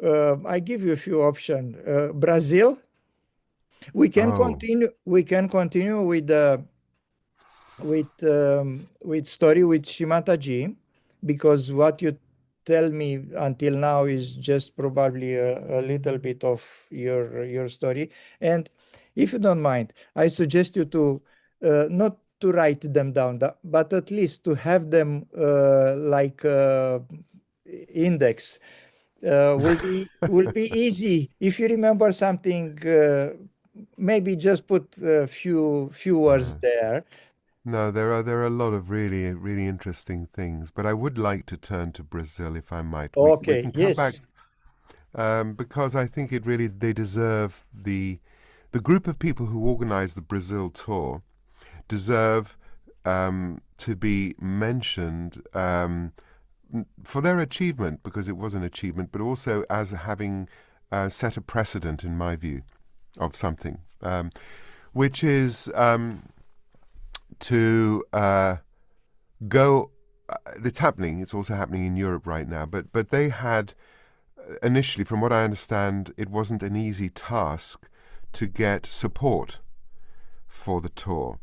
I give you a few options. Brazil. Oh, We can continue with story with Shimataji, because what you tell me until now is just probably a little bit of your story. And if you don't mind, I suggest you to not to write them down, but at least to have them like index. Will be easy if you remember something maybe just put a few words Uh, there. no, there are a lot of really interesting things, but I would like to turn to Brazil if I might. We Okay, can come back yes. because I think it really they deserve the group of people who organized the Brazil tour deserve to be mentioned for their achievement because it was an achievement, but also as having set a precedent, in my view, of something, which is to go. It's happening. It's also happening in Europe right now. But they had initially, from what I understand, it wasn't an easy task to get support for the tour.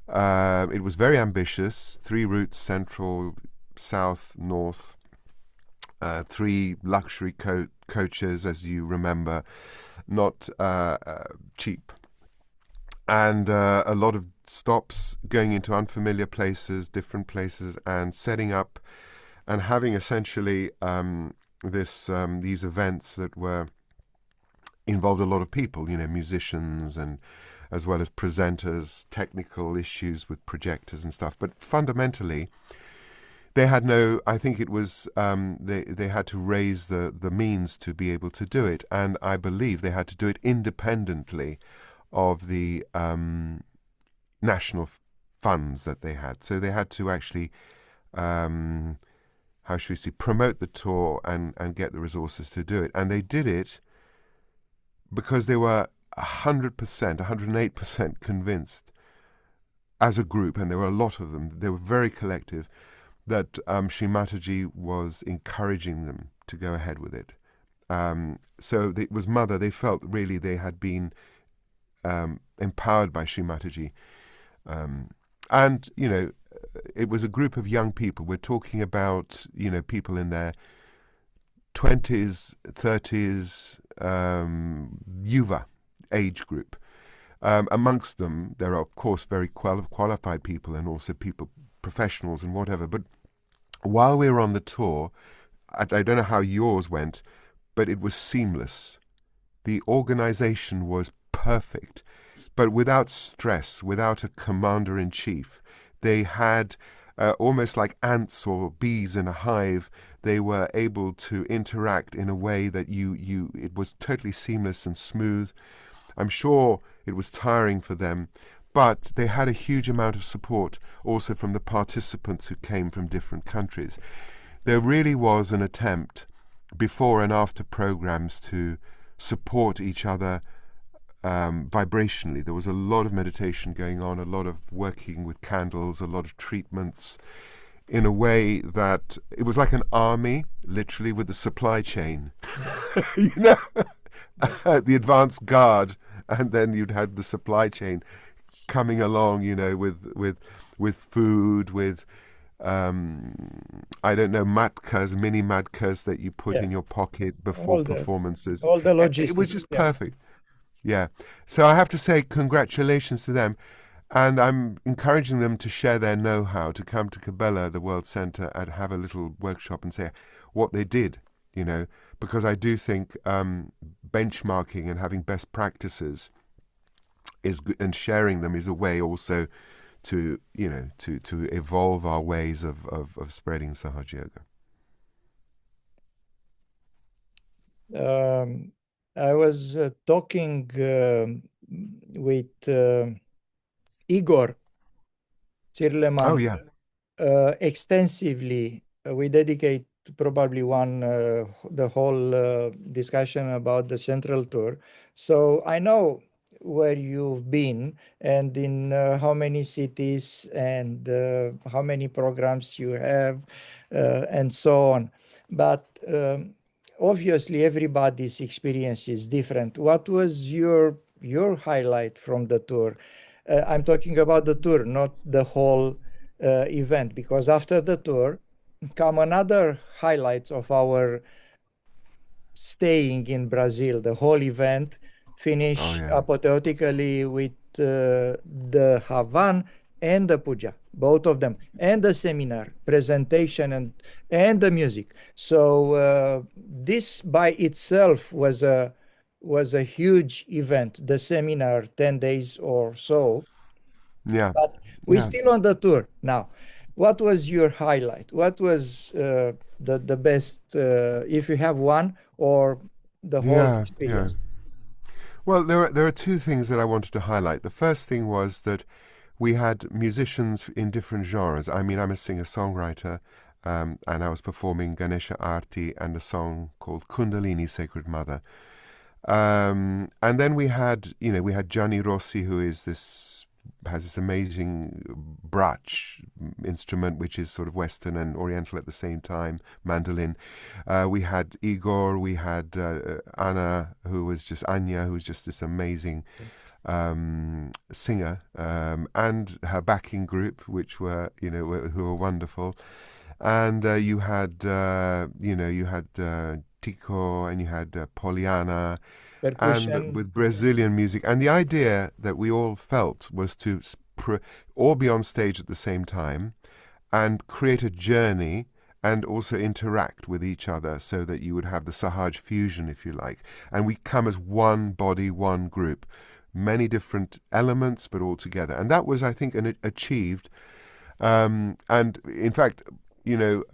It was very ambitious. 3 routes: central, south, north. Three luxury coaches, as you remember, not cheap, and a lot of stops going into unfamiliar places, different places, and setting up and having essentially this these events that were involved a lot of people, musicians and as well as presenters, technical issues with projectors and stuff. But fundamentally, they had no. I think it was they had to raise the means to be able to do it, and I believe they had to do it independently of the national funds that they had. So they had to actually, um, how should we say, promote the tour and get the resources to do it. And they did it because they were 100%, 108% convinced as a group, and there were a lot of them. They were very collective that Shimataji was encouraging them to go ahead with it. So it was Mother. They felt really they had been empowered by Shimataji. Um, and, it was a group of young people. We're talking about, people in their 20s, 30s, Yuva age group. Amongst them, there are, of course, very qualified people and also people, professionals and whatever. But while we were on the tour, I don't know how yours went, but it was seamless. The organization was perfect, but without stress, without a commander in chief. They had almost like ants or bees in a hive. They were able to interact in a way that it was totally seamless and smooth. I'm sure it was tiring for them, but they had a huge amount of support also from the participants who came from different countries. There really was an attempt before and after programs to support each other vibrationally. There was a lot of meditation going on, a lot of working with candles, a lot of treatments in a way that it was like an army, literally, with the supply chain. you know, the advanced guard, and then you'd have the supply chain coming along, with food, with I don't know, matkas, mini matkas that you put Yeah, in your pocket before all the performances. all the It was logistics. just Yeah. perfect. Yeah. So I have to say congratulations to them. And I'm encouraging them to share their know-how, to come to Cabela, the World Centre, and have a little workshop and say what they did, because I do think benchmarking and having best practices is good, and sharing them is a way also to, to evolve our ways of spreading Sahaja Yoga. Um, I was talking with Igor Oh, Cirleman yeah. extensively. We dedicate probably the whole discussion about the Central Tour. So I know where you've been and in how many cities and how many programs you have and so on. But obviously everybody's experience is different. What was your highlight from the tour? I'm talking about the tour, not the whole event, because after the tour come another highlights of our staying in Brazil. The whole event Oh, finish yeah. apotheotically with the Havan and the puja, both of them, and the seminar presentation and the music. So this by itself was a was a huge event, the seminar, 10 days or so, Yeah. but we're Yeah. still on the tour now. What was your highlight? What was the best, if you have one, or the whole Yeah. Yeah. experience? Well, there are two things that I wanted to highlight. The first thing was that we had musicians in different genres. I mean, I'm a singer-songwriter, and I was performing Ganesha Arti and a song called Kundalini, Sacred Mother. And then we had Gianni Rossi, who has this amazing brach instrument, which is sort of Western and Oriental at the same time, mandolin. We had Igor, we had Anna, Anya, who was just this amazing singer, and her backing group, which who were wonderful. And you had Tico, and you had Poliana, and Percussion. with Brazilian music. And the idea that we all felt was to all be on stage at the same time and create a journey and also interact with each other so that you would have the Sahaj fusion, if you like. And we come as one body, one group, many different elements, but all together. And that was, I think, achieved. And in fact, you know,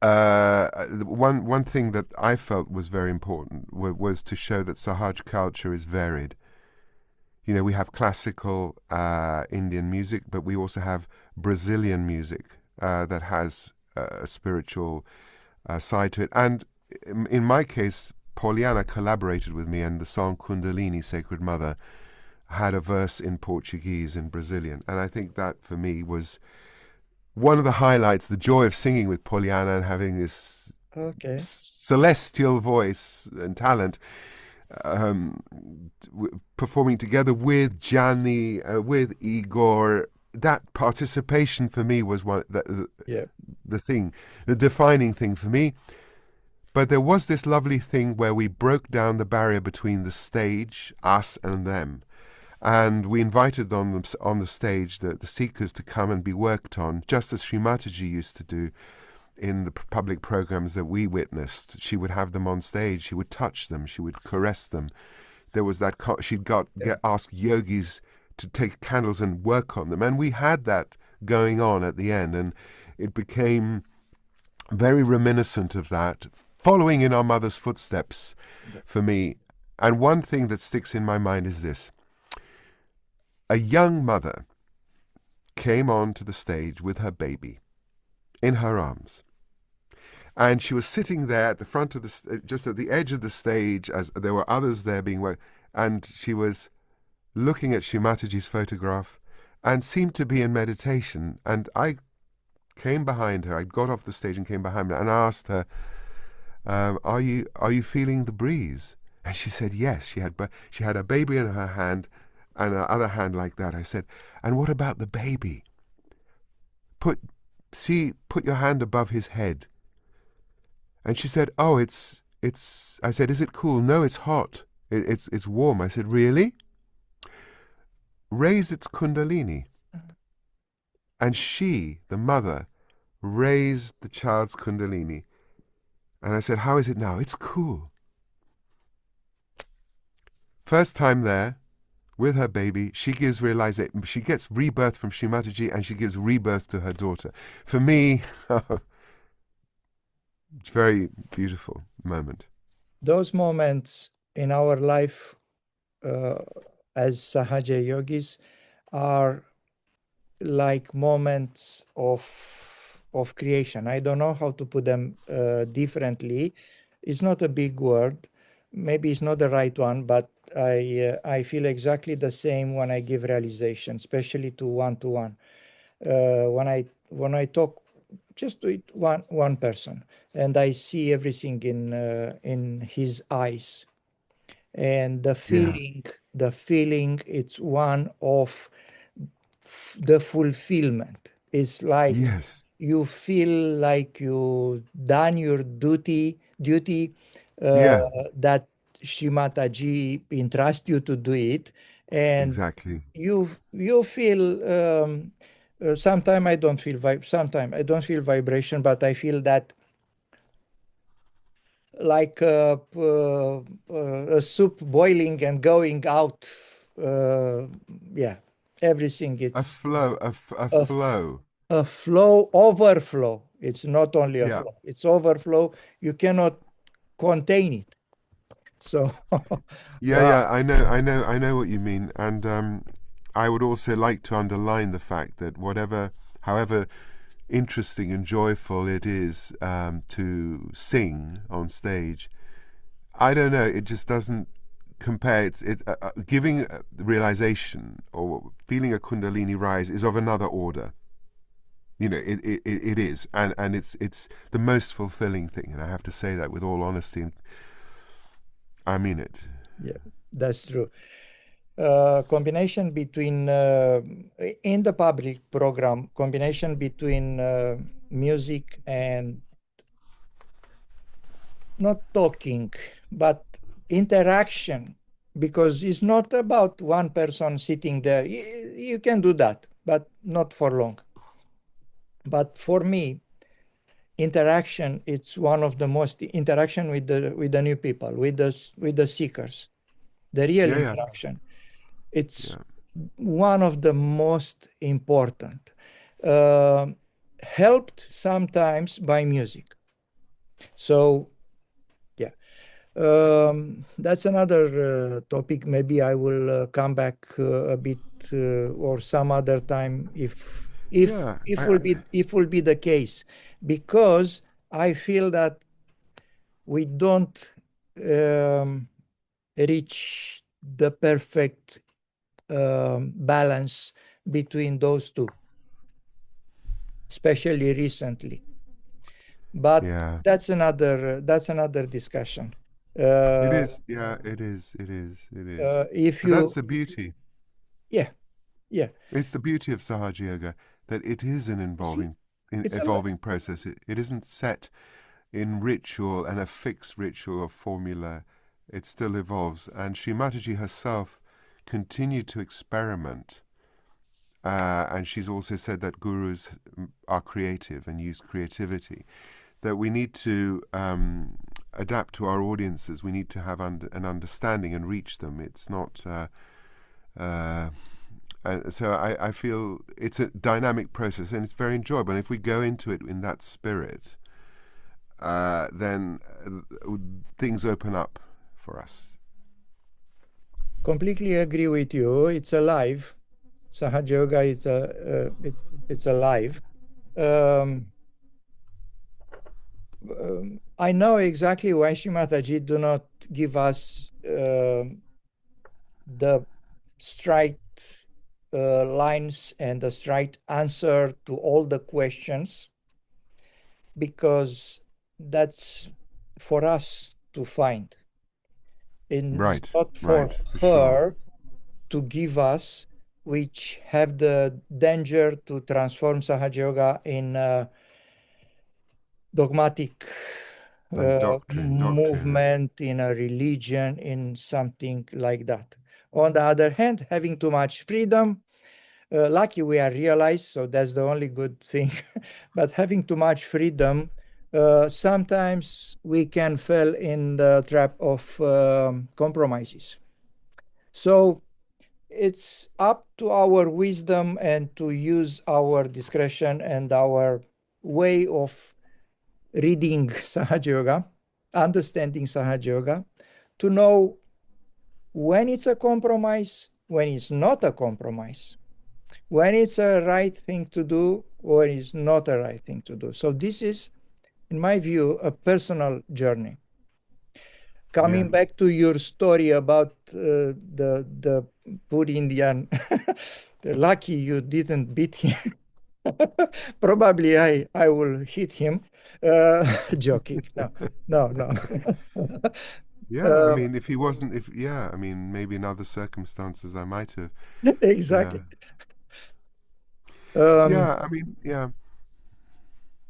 one thing that I felt was very important was to show that Sahaj culture is varied. You know, we have classical Indian music, but we also have Brazilian music that has a spiritual side to it. And in my case, Poliana collaborated with me, and the song Kundalini, Sacred Mother, had a verse in Portuguese and Brazilian. And I think that for me was one of the highlights, the joy of singing with Poliana and having this Okay. celestial voice and talent, performing together with Gianni, with Igor. That participation for me was Yeah. the thing, the defining thing for me. But there was this lovely thing where we broke down the barrier between the stage, us, and them. And we invited on the stage the seekers to come and be worked on, just as Sri Mataji used to do in the public programs that we witnessed. She would have them on stage, she would touch them, she would caress them. There was that, she'd Yeah. get asked yogis to take candles and work on them. And we had that going on at the end. And it became very reminiscent of that, following in our mother's footsteps for me. And one thing that sticks in my mind is this. A young mother came onto the stage with her baby in her arms. And she was sitting there at the front of just at the edge of the stage, as there were others there being worked. And she was looking at Shimataji's photograph and seemed to be in meditation. And I came behind her. I got off the stage and came behind her and I asked her, "Are you feeling the breeze?" And she said yes. She had a baby in her hand and her other hand like that. I said, "And what about the baby? Put your hand above his head." And she said, "Oh, it's." I said, "Is it cool?" "No, it's hot. It's warm." I said, "Really?" "Raise its kundalini." And she, the mother, raised the child's kundalini. And I said, "How is it now?" "It's cool." First time there with her baby, she gets rebirth from Shimataji, and she gives rebirth to her daughter. For me, it's a very beautiful moment. Those moments in our life uh, as Sahaja yogis are like moments of creation. I don't know how to put them differently. It's not a big word. Maybe it's not the right one, but I feel exactly the same when I give realization, especially to one. When I talk just to one person, and I see everything in his eyes, and Yeah. the feeling, it's one of the fulfillment. It's like Yes. you feel like you done your duty uh, Yeah. that Shimataji entrust you to do it, and Exactly. you feel sometimes I don't feel sometimes I don't feel vibration, but I feel that like a soup boiling and going out. Uh, yeah, everything. A It's flow, a a, flow. a flow, overflow. It's not only a Yeah. flow, it's overflow. You cannot contain it. So, Yeah, wow. yeah, I know what you mean, and I would also like to underline the fact that however interesting and joyful it is to sing on stage, I don't know, it just doesn't compare. Giving realization or feeling a Kundalini rise is of another order. You know, it is, and it's the most fulfilling thing, and I have to say that with all honesty, and I mean it. Yeah, that's true. Combination between in the public program, combination between music and not talking, but interaction, because it's not about one person sitting there. You can do that, but not for long. But for me, interaction, it's one of the most interaction with the new people, with the seekers, the real Yeah, yeah, interaction. It's yeah. one of the most important. Uh, Helped sometimes by music. So yeah. That's another topic. Maybe I will come back a bit or some other time Yeah, if will be the case, because I feel that we don't um, reach the perfect balance between those two, especially recently. But yeah. that's another discussion. It Uh, is. Yeah, it is. It is. It is. if But that's you, the beauty. yeah, yeah. It's the beauty of Sahaja Yoga that it is an See, it's a evolving process. It isn't set in ritual and a fixed ritual or formula. It still evolves. And Sri Mataji herself continued to experiment. And she's also said that gurus are creative and use creativity. That we need to adapt to our audiences. We need to have an understanding and reach them. It's not. Uh, so I feel it's a dynamic process and it's very enjoyable. And if we go into it in that spirit, then things open up for us. completely agree with you. It's alive. Sahaja Yoga it's alive. Um, I know exactly why Shri Mataji do not give us the straight lines and the straight answer to all the questions, because that's for us to find. And it's Right, not for right, for sure. her to give us, which have the danger to transform Sahaja Yoga in a dogmatic And doctrine. movement, in a religion, in something like that. On the other hand, having too much freedom, lucky we are realized, so that's the only good thing. But having too much freedom, sometimes we can fall in the trap of compromises. So it's up to our wisdom and to use our discretion and our way of reading Sahaja Yoga, understanding Sahaja Yoga, to know when it's a compromise, when it's not a compromise, when it's a right thing to do, or it's not a right thing to do. So this is, in my view, a personal journey. Yeah. Coming back to your story about the poor Indian, lucky you didn't beat him. Probably I will hit him. Joking. No, no, no. Yeah, I Uh, mean, if he wasn't, if yeah, I mean, maybe in other circumstances I might have. Yeah, exactly. Um, yeah. I mean, yeah.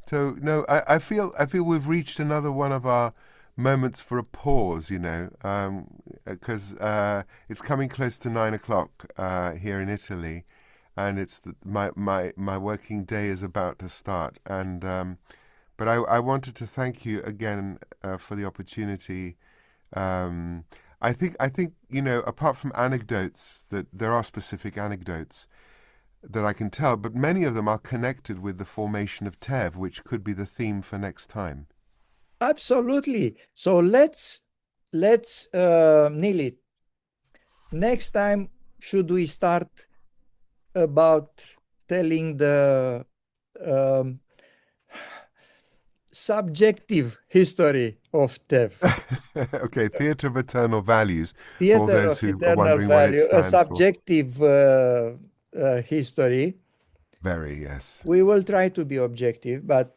So no, I feel we've reached another one of our moments for a pause. You know, because it's coming close to 9 o'clock here in Italy, and it's my working day is about to start. And But I wanted to thank you again for the opportunity. Um, I think apart from anecdotes, that there are specific anecdotes that I can tell, but many of them are connected with the formation of TEV, which could be the theme for next time. Absolutely. So let's Neely, next time should we start about telling the um, subjective history of TEV, Okay, theatre of eternal values for theater those of who are eternal wondering what it value, a stands for. subjective history. Very, yes. We will try to be objective, but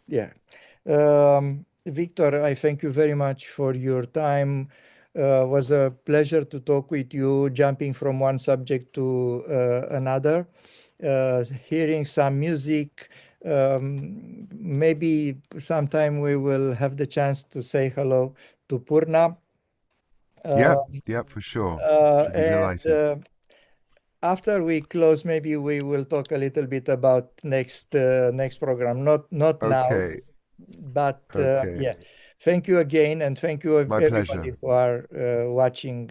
yeah. Victor, I thank you very much for your time. Was a pleasure to talk with you, jumping from one subject to another, hearing some music. Maybe sometime we will have the chance to say hello to Purna. Uh, Yep, yep, for sure. Should be and delighted. after we close, maybe we will talk a little bit about next program. Not now, Okay, but okay. yeah. Thank you again, and thank you My everybody pleasure. who are watching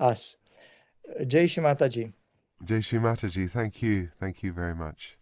us. Jai Shri Mataji. Jai Shri Mataji, thank you. Thank you very much.